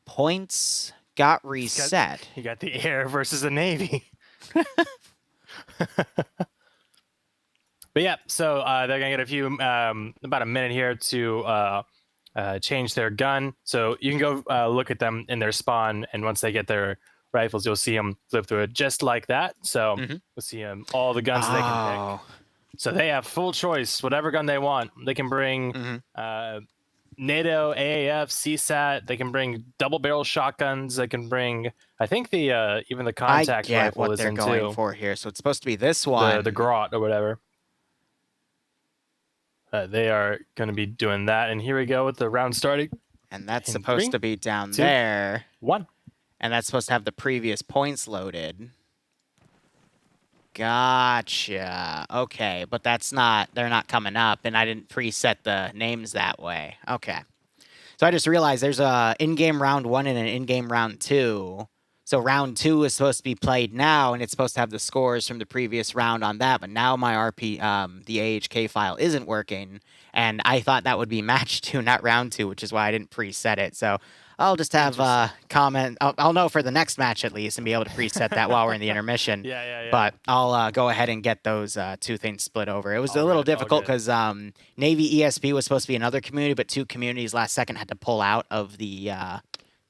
Points got reset. You got the air versus the Navy. But yeah, so they're gonna get a few about a minute here to change their gun. So you can go look at them in their spawn, and once they get their rifles, you'll see them flip through it just like that. So we'll see all the guns they can pick. So they have full choice, whatever gun they want. They can bring NATO, AAF, CSAT. They can bring double barrel shotguns. They can bring, I think the even the contact rifle what is they're in going too. for here. So it's supposed to be this one, the Grot or whatever. They are going to be doing that, and here we go with the round starting. And that's supposed to be down there. 1. And that's supposed to have the previous points loaded. Gotcha. Okay, but that's not, they're not coming up, and I didn't preset the names that way. Okay. So I just realized there's a in-game round 1 and an in-game round 2. So round 2 is supposed to be played now, and it's supposed to have the scores from the previous round on that, but now my the AHK file isn't working, and I thought that would be match 2, not round 2, which is why I didn't preset it. So I'll just have comment. I'll know for the next match at least and be able to preset that while we're in the intermission. Yeah. But I'll go ahead and get those two things split over. It was a little difficult because Navy ESP was supposed to be another community, but 2 communities last second had to pull out of the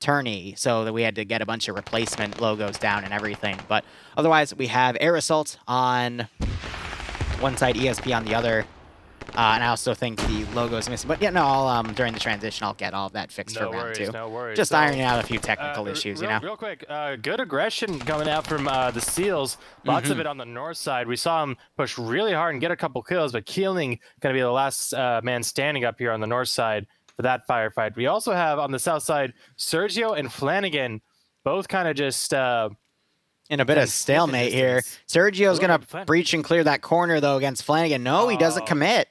tourney, so that we had to get a bunch of replacement logos down and everything. But otherwise, we have Air Assault on one side, ESP on the other. And I also think the logo is missing. But yeah, no, during the transition, I'll get all of that fixed for round 2. No worries. Just ironing out a few technical issues, you know? Real quick, good aggression coming out from the Seals. Lots of it on the north side. We saw him push really hard and get a couple kills, but Keeling going to be the last man standing up here on the north side for that firefight. We also have on the south side, Sergio and Flanagan, both kind of just... in a bit of stalemate here. Sergio's going to breach and clear that corner, though, against Flanagan. No, he doesn't commit.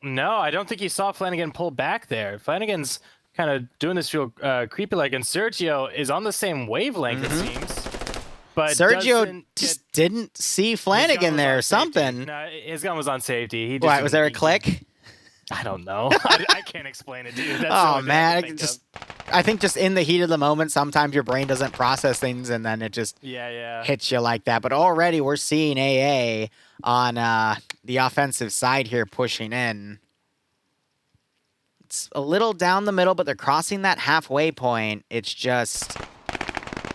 No, I don't think you saw Flanagan pull back there. Flanagan's kind of doing this real creepy-like, and Sergio is on the same wavelength, it seems. But Sergio just didn't see Flanagan there or something. No, his gun was on safety. He just Why, was there a click? I don't know. I can't explain it, dude. That's oh, man. I think just in the heat of the moment, sometimes your brain doesn't process things, and then it just hits you like that. But already we're seeing AA on the offensive side here pushing in. It's a little down the middle, but they're crossing that halfway point. It's just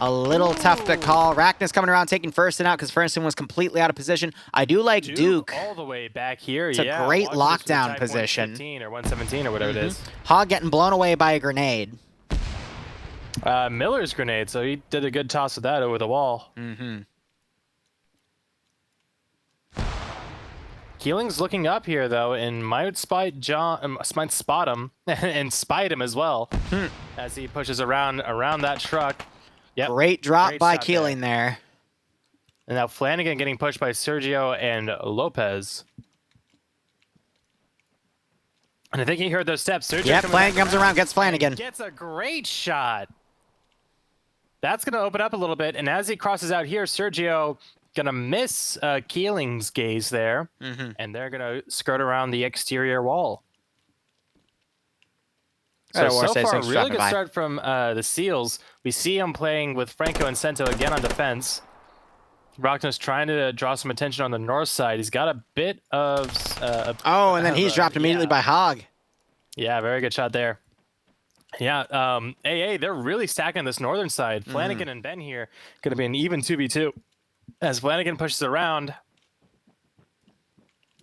a little tough to call. Raknus coming around taking Furston out because Furston was completely out of position. I do like Duke. All the way back here. It's a great lockdown position. 115 or 117 or whatever it is. Hog getting blown away by a grenade. Miller's grenade, so he did a good toss of that over the wall. Keeling's looking up here, though, and might spot him and spite him as well as he pushes around that truck. Yep. Great drop by Keeling there. And now Flanagan getting pushed by Sergio and Lopez. And I think he heard those steps. Sergio Flanagan comes around, gets Flanagan. Gets a great shot. That's going to open up a little bit. And as he crosses out here, Sergio going to miss Keeling's gaze there. And they're going to skirt around the exterior wall. So far, really good start from the Seals. We see him playing with Franco and Sento again on defense. Rockness trying to draw some attention on the north side. He's got a bit of... and then he's dropped immediately by Hog. Yeah, very good shot there. Yeah, AA, they're really stacking this northern side. Flanagan and Ben here going to be an even 2v2. As Flanagan pushes around,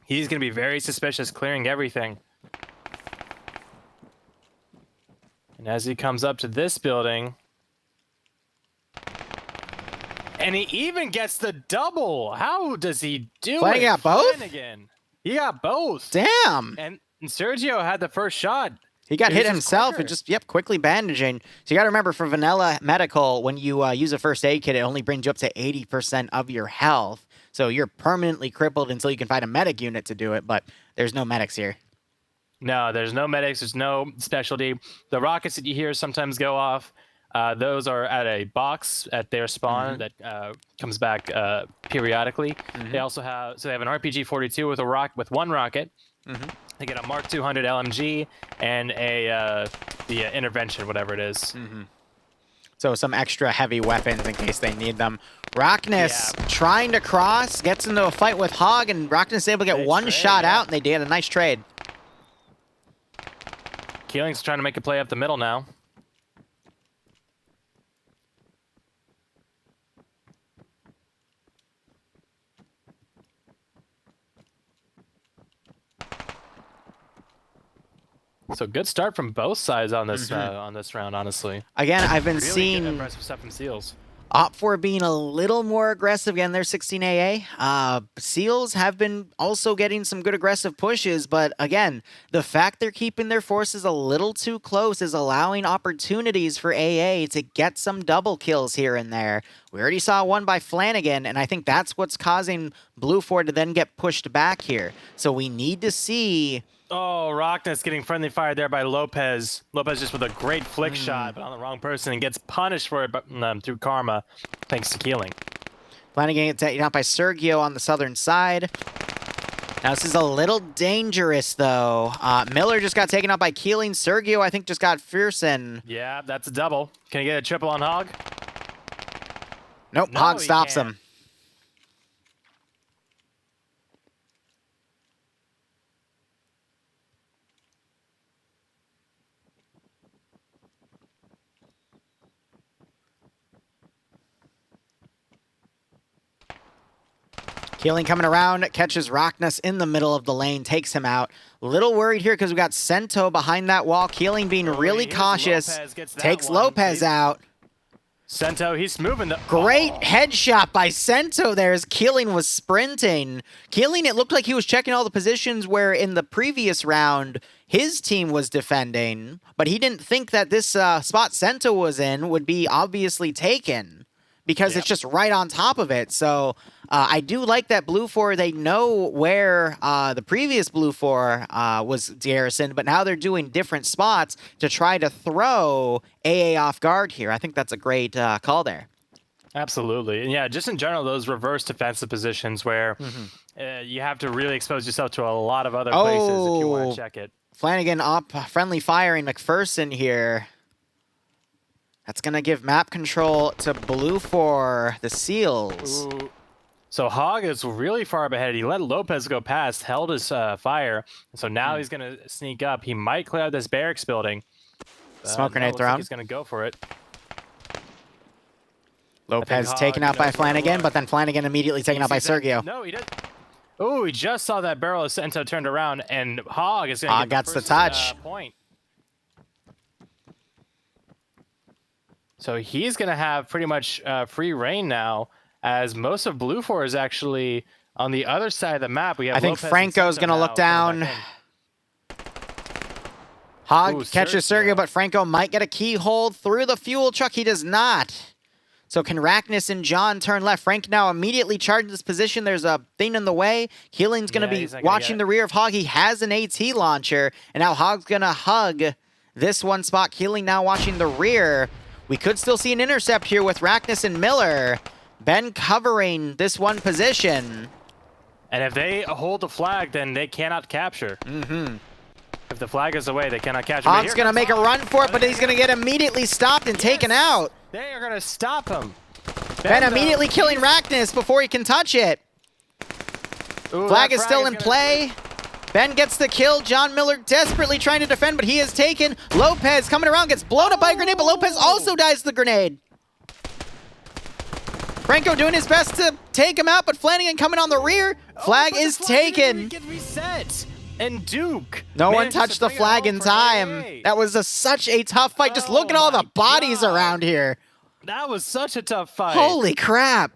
he's going to be very suspicious, clearing everything. And as he comes up to this building, and he even gets the double. How does he do Flanagan it? got both? Flanagan. He got both. Damn. And Sergio had the first shot. He got hit himself and just, quickly bandaging. So you got to remember, for Vanilla Medical, when you use a first aid kit, it only brings you up to 80% of your health. So you're permanently crippled until you can find a medic unit to do it, but there's no medics here. No, there's no medics. There's no specialty. The rockets that you hear sometimes go off, those are at a box at their spawn that comes back periodically. They also have, they have an RPG-42 with one rocket. They get a Mark 200 LMG and the intervention, whatever it is. So some extra heavy weapons in case they need them. Rockness trying to cross, gets into a fight with Hog, and Rockness is able to get one shot out, and they did a nice trade. Keeling's trying to make a play up the middle now. So good start from both sides on this round, honestly. Again, I've been really seeing impressive stuff from Seals. Op4 being a little more aggressive. Again, they're 16 AA. Seals have been also getting some good aggressive pushes, but again, the fact they're keeping their forces a little too close is allowing opportunities for AA to get some double kills here and there. We already saw one by Flanagan, and I think that's what's causing Blue 4 to then get pushed back here. So we need to see... Oh, Rockness getting friendly fire there by Lopez. Lopez just with a great flick shot, but on the wrong person, and gets punished for it through karma, thanks to Keeling. Flanagan gets taken out by Sergio on the southern side. Now, this is a little dangerous, though. Miller just got taken out by Keeling. Sergio, I think, just got Fearson. Yeah, that's a double. Can he get a triple on Hog? Nope, no, Hog stops him. Keeling coming around, catches Rockness in the middle of the lane, takes him out. A little worried here because we got Sento behind that wall. Keeling being really cautious, takes Lopez out. Sento, he's moving the... Great headshot by Sento there as Keeling was sprinting. Keeling, it looked like he was checking all the positions where in the previous round his team was defending, but he didn't think that this spot Sento was in would be obviously taken. because it's just right on top of it. So I do like that Blue 4, they know where the previous Blue 4 was garrisoned, but now they're doing different spots to try to throw AA off guard here. I think that's a great call there. Absolutely. And yeah, just in general, those reverse defensive positions where you have to really expose yourself to a lot of other places if you want to check it. Flanagan up friendly firing McPherson here. That's going to give map control to Blue for the Seals. Ooh. So Hog is really far up ahead. He let Lopez go past, held his fire. So now he's going to sneak up. He might clear out this barracks building. Smoke grenade thrown. He's going to go for it. Lopez taken out by Flanagan, but then Flanagan immediately taken out by Sergio. No, he didn't. Oh, he just saw that barrel of Sento turned around, and Hog is going to get the touch. Point. So he's going to have pretty much free reign now, as most of Blue 4 is actually on the other side of the map. We have I think Franco's going to look down. Hog catches Sergio, but Franco might get a keyhole through the fuel truck. He does not. So can Raknus and John turn left? Frank now immediately charges this position. There's a thing in the way. Healing's going to be watching the rear of Hog. He has an AT launcher, and now Hog's going to hug this one spot. Healing now watching the rear. We could still see an intercept here with Raknus and Miller. Ben covering this one position. And if they hold the flag, then they cannot capture. If the flag is away, they cannot capture. Hog's going to make a run for it, but he's going to get immediately stopped and taken out. They are going to stop him. Ben immediately killing Raknus before he can touch it. Ooh, flag is still in play. Ben gets the kill. John Miller desperately trying to defend, but he is taken. Lopez coming around, gets blown up by a grenade, but Lopez also dies to the grenade. Franco doing his best to take him out, but Flanagan coming on the rear. Flag is taken. Get reset. And Duke. No one touched the flag in time. That was such a tough fight. Just look at all the bodies around here. That was such a tough fight. Holy crap.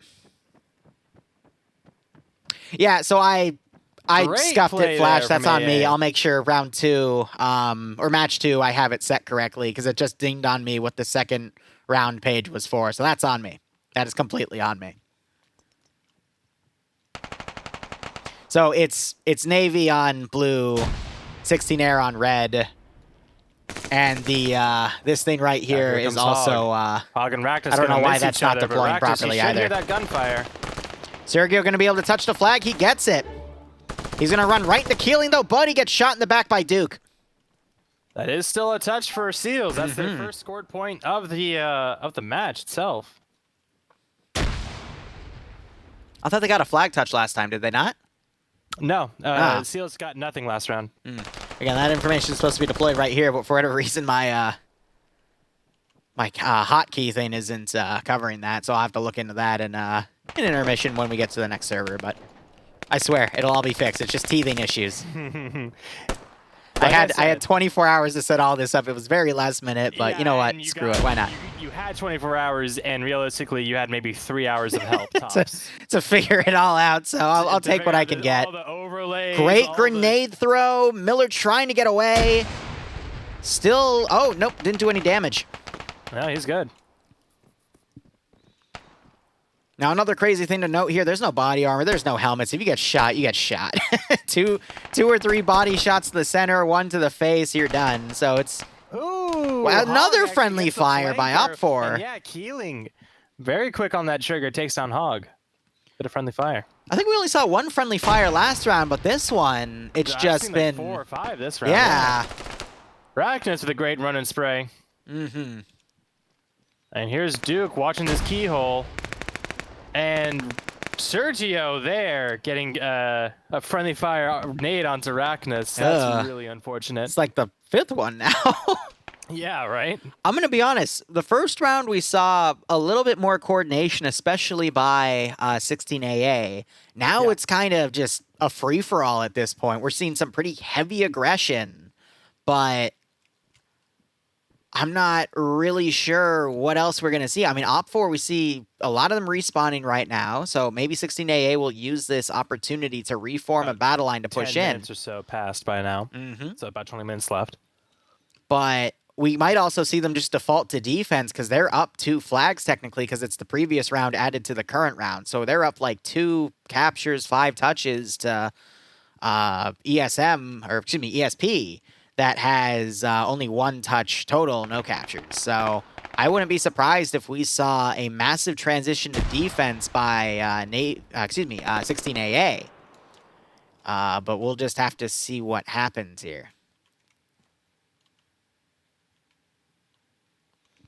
Yeah, so I scuffed it, Flash. That's on me. I'll make sure round 2, or match 2, I have it set correctly, because it just dinged on me what the second round page was for. So that's on me. That is completely on me. So it's Navy on blue, 16 air on red, and the this thing right here is also Hog and Raknus. I don't know why that's not deploying properly either. Hear that gunfire. Sergio going to be able to touch the flag. He gets it. He's going to run right into Keeling though, but he gets shot in the back by Duke. That is still a touch for Seals. That's their first scored point of the match itself. I thought they got a flag touch last time. Did they not? No, Seals got nothing last round. Again, that information is supposed to be deployed right here, but for whatever reason, my hotkey thing isn't covering that, so I'll have to look into that in intermission when we get to the next server. But I swear, it'll all be fixed. It's just teething issues. I had 24 hours to set all this up. It was very last minute, but you know what? Screw it. Why not? You had 24 hours, and realistically, you had maybe 3 hours of help tops. to figure it all out, so I'll take what I can get. All the overlays, great grenade throw. Miller trying to get away. Still, oh, nope, didn't do any damage. No, he's good. Now, another crazy thing to note here, there's no body armor, there's no helmets. If you get shot, you get shot. two or three body shots to the center, one to the face, you're done. So it's another friendly fire by Op4. Yeah, Keeling. Very quick on that trigger, takes down Hog. Bit of friendly fire. I think we only saw one friendly fire last round, but this one, it's just been... like 4 or 5 this round. Yeah. Raknus with a great run and spray. And here's Duke watching this keyhole. And Sergio there getting a friendly fire nade onto Raknus. That's really unfortunate. It's like the 5th one now. Yeah, right? I'm going to be honest. The first round, we saw a little bit more coordination, especially by 16AA. Now it's kind of just a free-for-all at this point. We're seeing some pretty heavy aggression, but I'm not really sure what else we're going to see. I mean, Op4, we see a lot of them respawning right now, so maybe 16AA will use this opportunity to reform a battle line to push 10 in. minutes or so passed by now, so about 20 minutes left. But we might also see them just default to defense because they're up 2 flags technically because it's the previous round added to the current round. So they're up like 2 captures, 5 touches to ESM, or excuse me, ESP, that has only 1 touch total, no captures. So I wouldn't be surprised if we saw a massive transition to defense by 16AA. But we'll just have to see what happens here.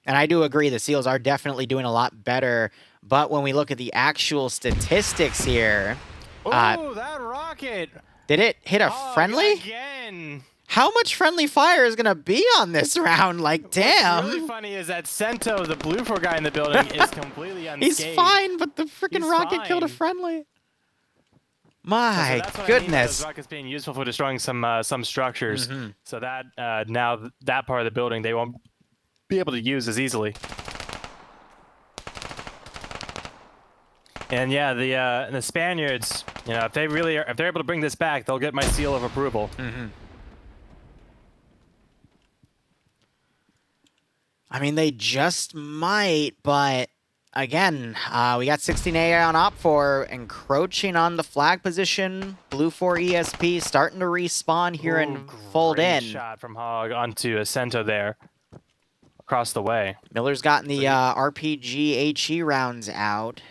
And I do agree, the Seals are definitely doing a lot better. But when we look at the actual statistics here... Oh, that rocket! Did it hit a friendly? Again! How much friendly fire is going to be on this round? Like, damn. What's really funny is that Sento, the blue 4 guy in the building, is completely unscathed. He's fine, but the freaking rocket killed a friendly. My goodness. Those rockets being useful for destroying some structures. So that now that part of the building they won't be able to use as easily. And yeah, the Spaniards, you know, if they're able to bring this back, they'll get my seal of approval. I mean, they just might, but again, we got 16A on Op 4 encroaching on the flag position. Blue 4 ESP starting to respawn here and fold in. Shot from Hog onto Sento there. Across the way. Miller's gotten the RPG HE rounds out.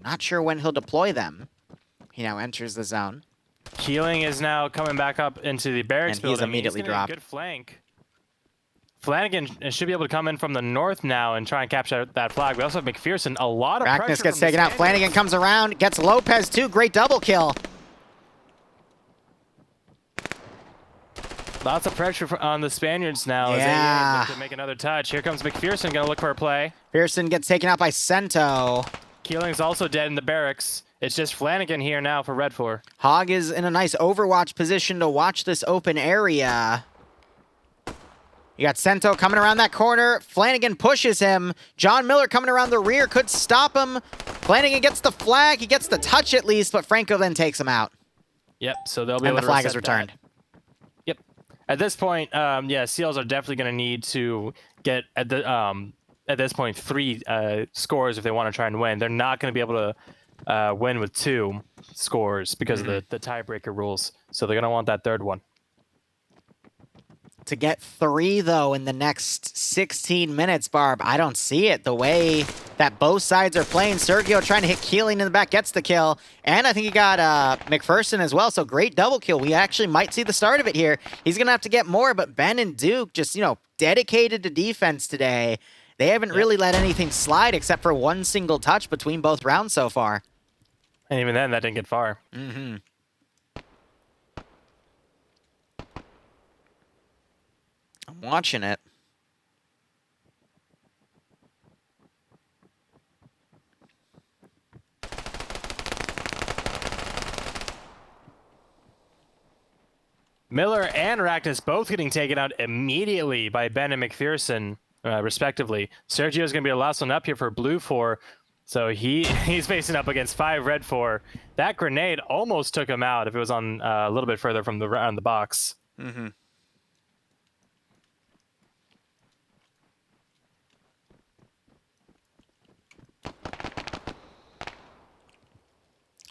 Not sure when he'll deploy them. He now enters the zone. Keeling is now coming back up into the barracks building. He's immediately dropped. Good flank. Flanagan should be able to come in from the north now and try and capture that flag. We also have McPherson. A lot of Brackness gets taken out. Flanagan comes around, gets Lopez too. Great double kill. Lots of pressure on the Spaniards now. Yeah. As they look to make another touch. Here comes McPherson, gonna look for a play. Pearson gets taken out by Sento. Keeling's also dead in the barracks. It's just Flanagan here now for Red 4. Hog is in a nice overwatch position to watch this open area. You got Sento coming around that corner. Flanagan pushes him. John Miller coming around the rear could stop him. Flanagan gets the flag. He gets the touch at least, but Franco then takes him out. Yep, so they'll be and able the to flag is returned. That. Yep. At this point, yeah, Seals are definitely going to need to get at this point 3 scores if they want to try and win. They're not going to be able to win with 2 scores because of the tiebreaker rules. So they're going to want that 3rd one. To get 3, though, in the next 16 minutes, Barb, I don't see it. The way that both sides are playing, Sergio trying to hit Keeling in the back, gets the kill. And I think he got McPherson as well, so great double kill. We actually might see the start of it here. He's going to have to get more, but Ben and Duke just, you know, dedicated to defense today. They haven't really let anything slide except for 1 single touch between both rounds so far. And even then, that didn't get far. I'm watching it. Miller and Raknis both getting taken out immediately by Ben and McPherson, respectively. Sergio's going to be the last one up here for Blue 4. So he's facing up against 5 Red 4. That grenade almost took him out if it was on a little bit further from the box.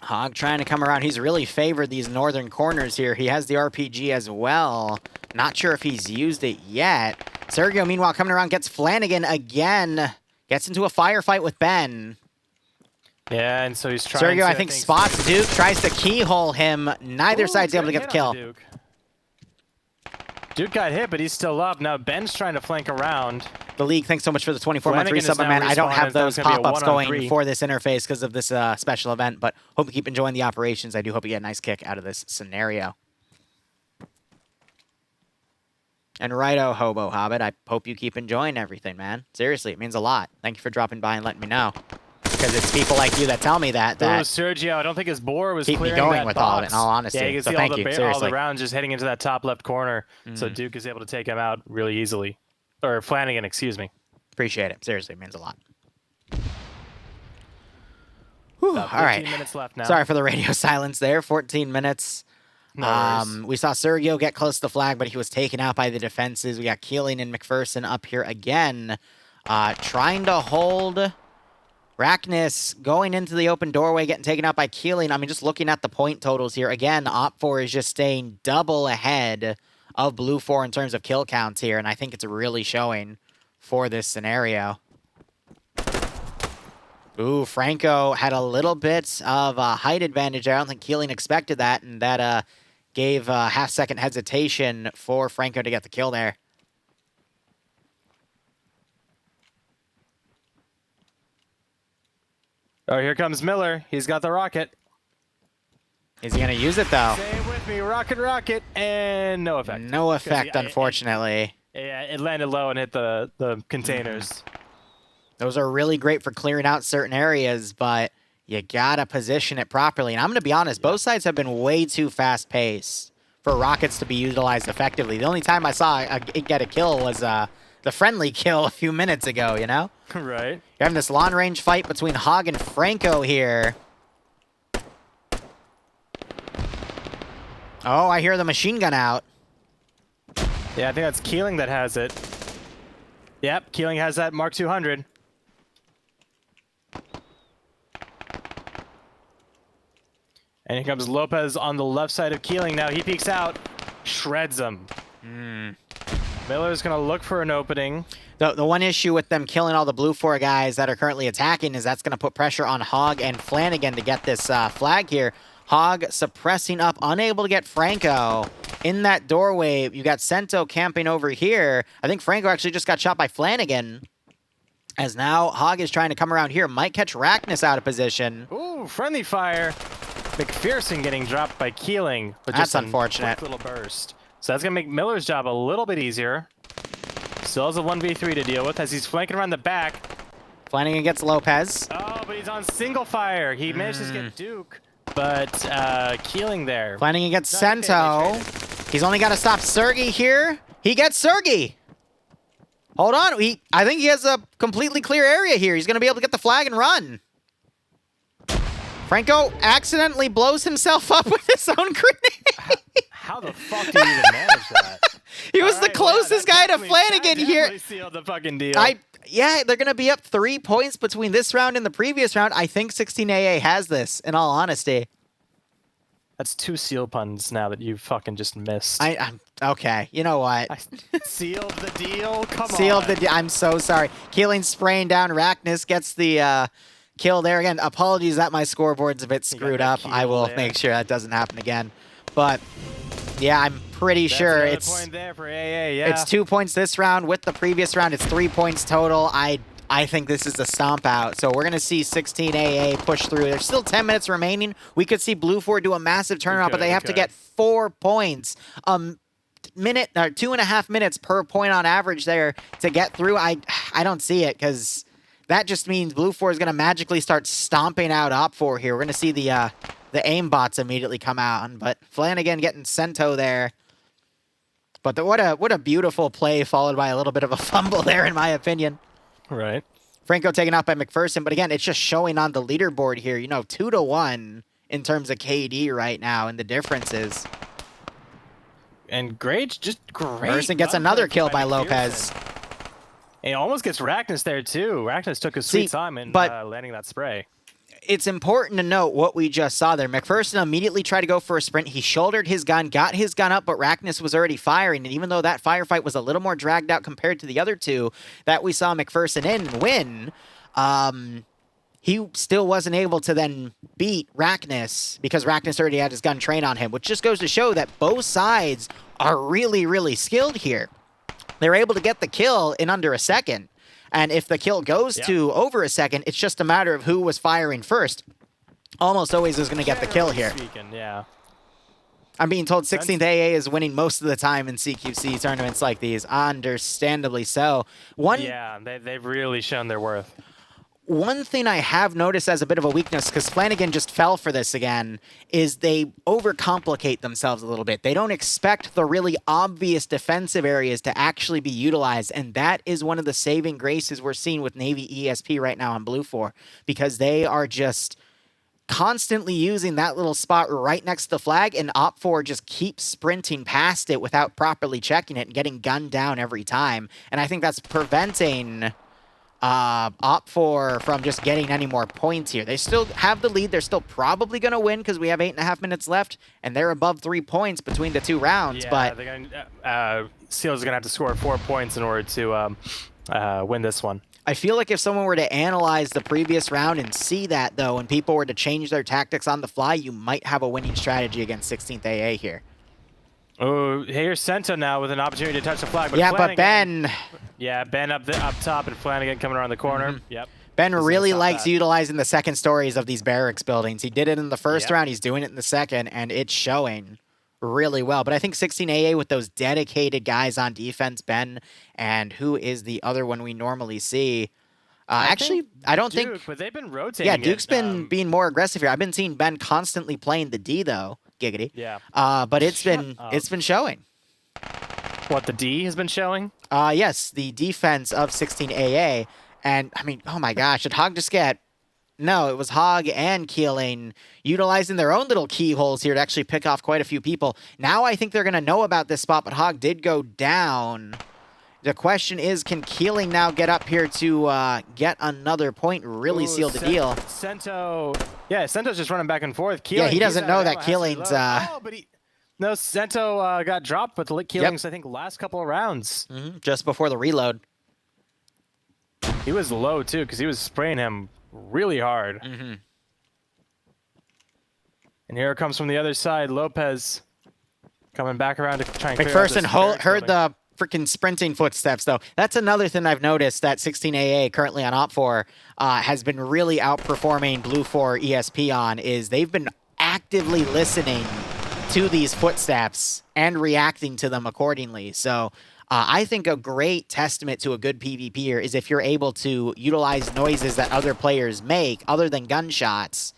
Hog trying to come around. He's really favored these northern corners here. He has the RPG as well. Not sure if he's used it yet. Sergio, meanwhile, coming around, gets Flanagan again. Gets into a firefight with Ben. Yeah, and so he's trying Sergio, I think, spots Duke, tries to keyhole him. Neither side's able to get the kill. Duke got hit, but he's still up. Now Ben's trying to flank around. The league, thanks so much for the 24-month resub, man. I don't have those pop-ups going for this interface because of this special event, but hope you keep enjoying the operations. I do hope you get a nice kick out of this scenario. And righto, Hobo Hobbit, I hope you keep enjoying everything, man. Seriously, it means a lot. Thank you for dropping by and letting me know. Because it's people like you that tell me that. Sergio, I don't think his bore was keep me going with all of it, in all honesty. Yeah, you can so see thank all you, the, seriously. all the rounds just heading into that top left corner. So Duke is able to take him out really easily. Or Flanagan, excuse me. Appreciate it. Seriously, it means a lot. Whew, all right. 14 minutes left now. Sorry for the radio silence there. 14 minutes. No worries. We saw Sergio get close to the flag, but he was taken out by the defenses. We got Keeling and McPherson up here again, trying to hold Raknus going into the open doorway, getting taken out by Keeling. I mean, just looking at the point totals here, again, Op4 is just staying double ahead of Blue 4 in terms of kill counts here, and I think it's really showing for this scenario. Ooh, Franco had a little bit of a height advantage there. I don't think Keeling expected that, and that gave a half-second hesitation for Franco to get the kill there. Oh, here comes Miller. He's got the rocket. Is he going to use it, though? Stay with me. Rocket, and no effect. No effect, unfortunately. Yeah, it landed low and hit the containers. Those are really great for clearing out certain areas, but you gotta position it properly. And I'm gonna be honest, both sides have been way too fast-paced for rockets to be utilized effectively. The only time I saw it get a kill was the friendly kill a few minutes ago, you know? Right. You're having this long-range fight between Hog and Franco here. Oh, I hear the machine gun out. Yeah, I think that's Keeling that has it. Yep, Keeling has that Mark 200. And here comes Lopez on the left side of Keeling. Now he peeks out, shreds him. Miller's going to look for an opening. The one issue with them killing all the Blue 4 guys that are currently attacking is that's going to put pressure on Hog and Flanagan to get this flag here. Hog suppressing up, unable to get Franco in that doorway. You got Sento camping over here. I think Franco actually just got shot by Flanagan. As now Hog is trying to come around here. Might catch Raknus out of position. Ooh, friendly fire. McPherson getting dropped by Keeling. With That's just unfortunate. A little burst. So that's going to make Miller's job a little bit easier. Still has a 1v3 to deal with as he's flanking around the back. Flanagan gets Lopez. Oh, but he's on single fire. He manages to get Duke, but Keeling there. Flanagan gets Sento. He's only got to stop Sergey here. He gets Sergey. Hold on. I think he has a completely clear area here. He's going to be able to get the flag and run. Franco accidentally blows himself up with his own grenade. How the fuck do you even manage that? He was the closest guy to Flanagan here. Sealed the fucking deal. Yeah, they're going to be up 3 points between this round and the previous round. I think 16AA has this, in all honesty. That's 2 seal puns now that you fucking just missed. I'm okay, you know what? Sealed the deal? Come on. Sealed the deal. I'm so sorry. Keeling spraying down. Raknus gets the kill there. Again, apologies that my scoreboard's a bit screwed up. I will make sure that doesn't happen again. But, yeah, I'm pretty sure it's... point there for AA, yeah. It's 2 points this round. With the previous round, it's 3 points total. I think this is a stomp out. So we're going to see 16 AA push through. There's still 10 minutes remaining. We could see Blue 4 do a massive turnaround, but they have to get 4 points. Minute or 2.5 minutes per point on average there to get through. I don't see it because that just means Blue 4 is going to magically start stomping out Op4 here. We're going to see the aim bots immediately come out, but Flanagan getting Sento there. But what a beautiful play followed by a little bit of a fumble there, in my opinion. Right. Franco taken out by McPherson, but again, it's just showing on the leaderboard here, 2-1 in terms of KD right now and the differences. And great, just great. McPherson gets another kill by Lopez. And he almost gets Raknus there too. Raknus took a sweet time in landing that spray. It's important to note what we just saw there. McPherson immediately tried to go for a sprint. He shouldered his gun, got his gun up, but Raknus was already firing. And even though that firefight was a little more dragged out compared to the other two that we saw McPherson win, he still wasn't able to then beat Raknus because Raknus already had his gun trained on him, which just goes to show that both sides are really, really skilled here. They're able to get the kill in under a second. And if the kill goes to over a second, it's just a matter of who was firing first. Almost always is going to get the kill here. Yeah. I'm being told 16th AA is winning most of the time in CQC tournaments like these. Understandably so. Yeah, they've really shown their worth. One thing I have noticed as a bit of a weakness, because Flanagan just fell for this again, is they overcomplicate themselves a little bit. They don't expect the really obvious defensive areas to actually be utilized, and that is one of the saving graces we're seeing with Navy ESP right now on Blue 4, because they are just constantly using that little spot right next to the flag, and Op4 just keeps sprinting past it without properly checking it and getting gunned down every time. And I think that's preventing Op4 from just getting any more points here. They still have the lead. They're still probably going to win because we have 8.5 minutes left, and they're above 3 points between the 2 rounds. Yeah, but they're gonna, Seals are going to have to score 4 points in order to win this one. I feel like if someone were to analyze the previous round and see that, though, and people were to change their tactics on the fly, you might have a winning strategy against 16th AA here. Oh, here's Sento now with an opportunity to touch the flag. But yeah, Flanagan, but Ben... Yeah, Ben up top and Flanagan coming around the corner. Yep. Ben really likes utilizing the second stories of these barracks buildings. He did it in the first round. He's doing it in the second, and it's showing really well. But I think 16AA with those dedicated guys on defense, Ben, and who is the other one we normally see? Actually, I don't Duke, think... But they've been rotating. Yeah, Duke's been being more aggressive here. I've been seeing Ben constantly playing the D, though. Giggity. Yeah. But it's been showing. What, the D has been showing? Yes, the defense of 16AA. And, I mean, oh my gosh, did Hog just get... No, it was Hog and Keeling utilizing their own little keyholes here to actually pick off quite a few people. Now I think they're going to know about this spot, but Hog did go down. The question is, can Keeling now get up here to get another point, really seal the deal? Sento... Yeah, Sento's just running back and forth. Keeling, yeah, he doesn't know that Keeling's... Oh, but he... No, Sento got dropped with Keeling's, I think, last couple of rounds. Just before the reload. He was low, too, because he was spraying him really hard. And here it comes from the other side, Lopez coming back around to try and clear out this McPherson heard the freaking sprinting footsteps, though. That's another thing I've noticed that 16AA currently on Op4 has been really outperforming Blue 4 ESP on, is they've been actively listening to these footsteps and reacting to them accordingly. So I think a great testament to a good PvPer is if you're able to utilize noises that other players make other than gunshots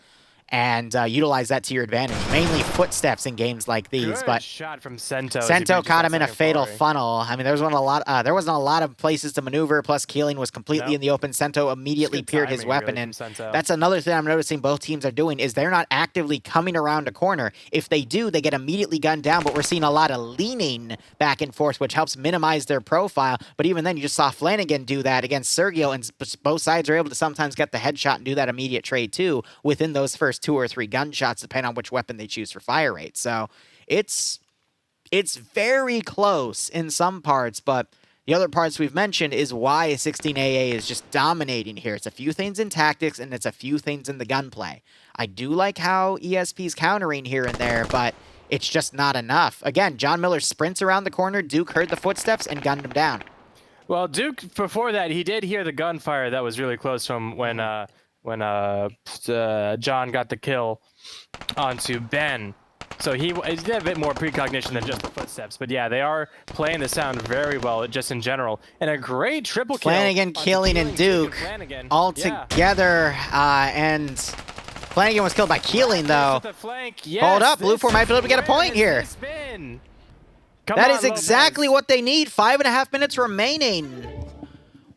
and utilize that to your advantage. Mainly footsteps in games like these. Good but shot from Sento. Sento caught him in a fatal funnel. I mean, there wasn't a lot of places to maneuver. Plus, Keeling was completely in the open. Sento immediately peered his weapon, really, and Sento. that's another thing I'm noticing both teams are doing is they're not actively coming around a corner. If they do, they get immediately gunned down. But we're seeing a lot of leaning back and forth, which helps minimize their profile. But even then, you just saw Flanagan do that against Sergio, and both sides are able to sometimes get the headshot and do that immediate trade too within those first 2 or 3 gunshots, depending on which weapon they choose for fire rate. So it's very close in some parts, but the other parts we've mentioned is why 16AA is just dominating here. It's a few things in tactics, and it's a few things in the gunplay. I do like how ESP's countering here and there, but it's just not enough. Again, John Miller sprints around the corner. Duke heard the footsteps and gunned him down. Well, Duke, before that, he did hear the gunfire that was really close to him when John got the kill onto Ben. So he did a bit more precognition than just the footsteps. But yeah, they are playing the sound very well, just in general. And a great triple kill. Flanagan, Keeling, and Duke all together. And Flanagan was killed by Keeling, though. Yes, hold up, Blue 4 might be able to get a point here. That is exactly what they need. 5.5 minutes remaining.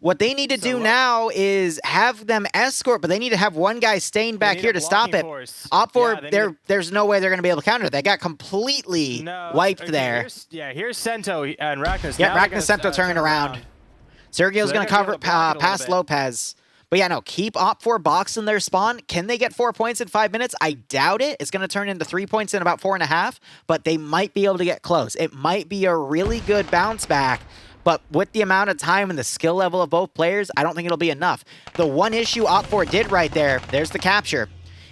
What they need to do now is have them escort, but they need to have one guy staying back here to stop it. Op4, there's no way they're going to be able to counter it. They got completely wiped there. Here's Sento and Ragnar. Yeah, Ragnar Sento turning around. Sergio's going to cover past Lopez. But yeah, no, keep Op4 boxing their spawn. Can they get 4 points in 5 minutes? I doubt it. It's going to turn into 3 points in about 4.5, but they might be able to get close. It might be a really good bounce back. But with the amount of time and the skill level of both players, I don't think it'll be enough. The one issue Op4 did right there's the capture,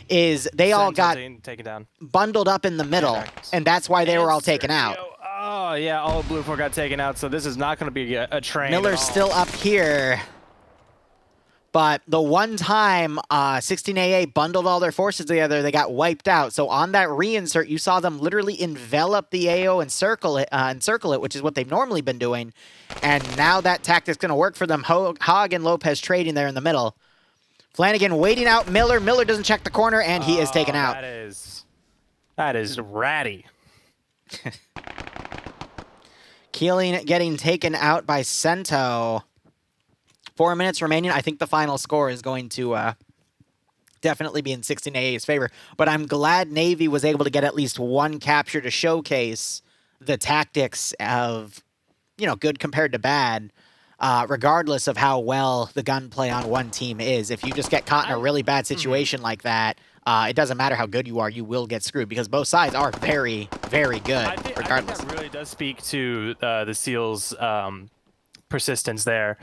is they all got taken down, bundled up in the middle, and that's why they were all taken out. Oh, yeah, all of Blue 4 got taken out, so this is not going to be a train. Miller's still up here. But the one time 16AA bundled all their forces together, they got wiped out. So on that reinsert, you saw them literally envelop the AO and circle it, which is what they've normally been doing. And now that tactic's going to work for them. Hog and Lopez trading there in the middle. Flanagan waiting out Miller. Miller doesn't check the corner, and he is taken out. That is ratty. Keeling getting taken out by Sento. 4 minutes remaining. I think the final score is going to definitely be in 16AA's favor. But I'm glad Navy was able to get at least one capture to showcase the tactics of, good compared to bad, regardless of how well the gunplay on one team is. If you just get caught in a really bad situation like that, it doesn't matter how good you are, you will get screwed because both sides are very, very good, regardless. I think that really does speak to the Seals' persistence there.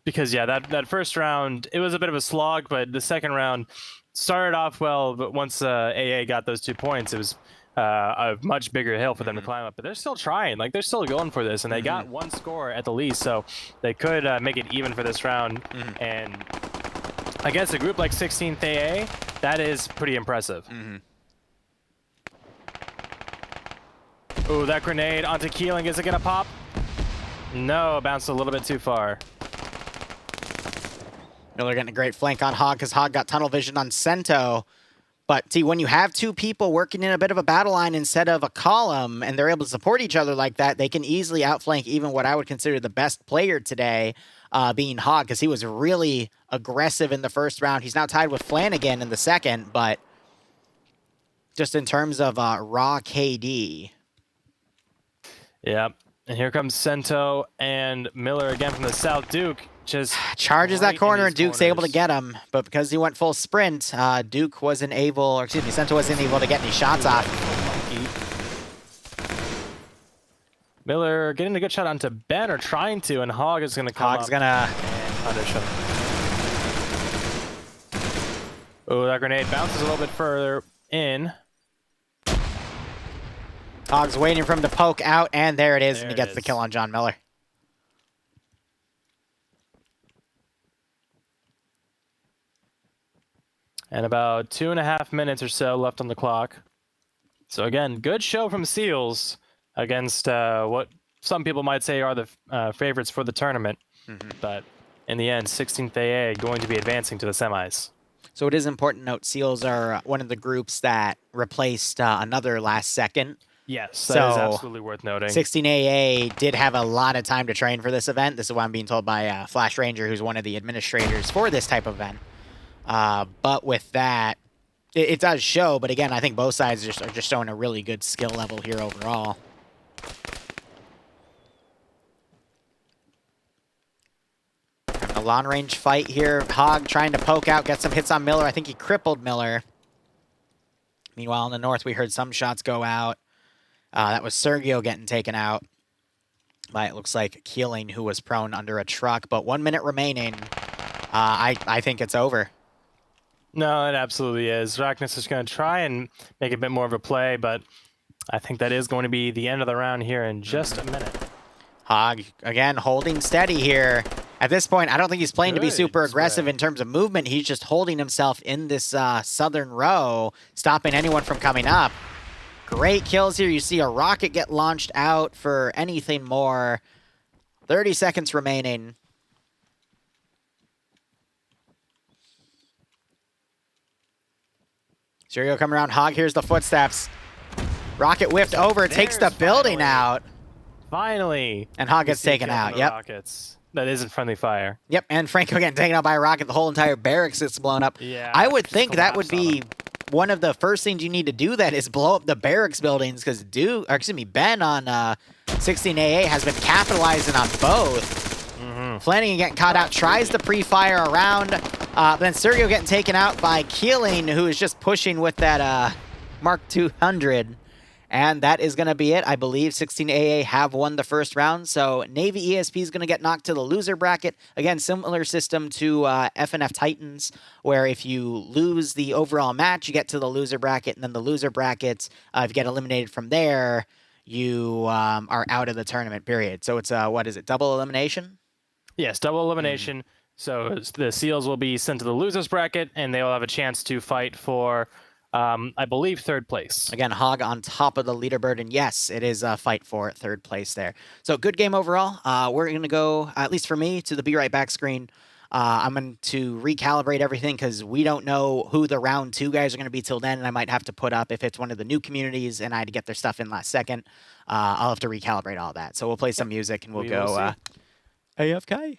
Because, yeah, that first round, it was a bit of a slog, but the second round started off well, but once AA got those 2 points, it was a much bigger hill for them to climb up. But they're still trying. Like, they're still going for this, and they got one score at the least, so they could make it even for this round. And against a group like 16th AA, that is pretty impressive. Ooh, that grenade onto Keeling. Is it going to pop? No, bounced a little bit too far. Miller getting a great flank on Hog because Hog got tunnel vision on Sento. But see, when you have two people working in a bit of a battle line instead of a column and they're able to support each other like that, they can easily outflank even what I would consider the best player today, being Hog, because he was really aggressive in the first round. He's now tied with Flanagan in the second, but just in terms of raw KD. Yep. And here comes Sento and Miller again from the South. Duke just charges that corner and Duke's corners. able to get him, but because he went full sprint, Duke wasn't able, or excuse me, Sento wasn't able to get any shots off. Miller getting a good shot onto Ben, or trying to, and Hog is going to come Hog's gonna punish him. Oh, that grenade bounces a little bit further in. Hog's waiting for him to poke out, and there it is, and he gets the kill on John Miller. And about 2.5 minutes or so left on the clock. So again, good show from Seals against what some people might say are the favorites for the tournament. But in the end, 16th AA going to be advancing to the semis. So it is important to note Seals are one of the groups that replaced another last second. Yes, that is absolutely worth noting. 16AA did have a lot of time to train for this event. This is what I'm being told by Flash Ranger, who's one of the administrators for this type of event. But with that, it does show. But again, I think both sides are just showing a really good skill level here overall. Having a long-range fight here. Hog trying to poke out, get some hits on Miller. I think he crippled Miller. Meanwhile, in the north, we heard some shots go out. That was Sergio getting taken out by, it looks like, Keeling, who was prone under a truck. But 1 minute remaining. I think it's over. No, it absolutely is. Raknus is going to try and make a bit more of a play, but I think that is going to be the end of the round here in just a minute. Hog, again, holding steady here. At this point, I don't think he's playing to be super aggressive in terms of movement. He's just holding himself in this southern row, stopping anyone from coming up. Great kills here. You see a rocket get launched out for anything more. 30 seconds remaining. Sergio coming around. Hog, here's the footsteps. Rocket whiffed over, takes the building out. Finally. And Hog gets taken out, yep. Rockets. That isn't friendly fire. Yep, and Franco getting taken out by a rocket. The whole entire barracks gets blown up. Yeah, I would think that would be one of the first things you need to do, that is blow up the barracks buildings, because Ben on 16AA has been capitalizing on both. Flanagan getting caught out, tries to pre-fire around, but then Sergio getting taken out by Keeling, who is just pushing with that Mark 200. And that is going to be it. I believe 16AA have won the first round, so Navy ESP is going to get knocked to the loser bracket. Again, similar system to FNF Titans, where if you lose the overall match, you get to the loser bracket, and then the loser brackets, if you get eliminated from there, you are out of the tournament, period. So it's, what is it, double elimination? Yes, double elimination. So the Seals will be sent to the losers bracket, and they will have a chance to fight for, I believe, third place. Again, Hog on top of the leaderboard, and yes, it is a fight for third place there. So good game overall. We're going to go, at least for me, to the Be Right Back screen. I'm going to recalibrate everything because we don't know who the round 2 guys are going to be till then, and I might have to put up, if it's one of the new communities and I had to get their stuff in last second, I'll have to recalibrate all that. So we'll play some music and we'll go AFK.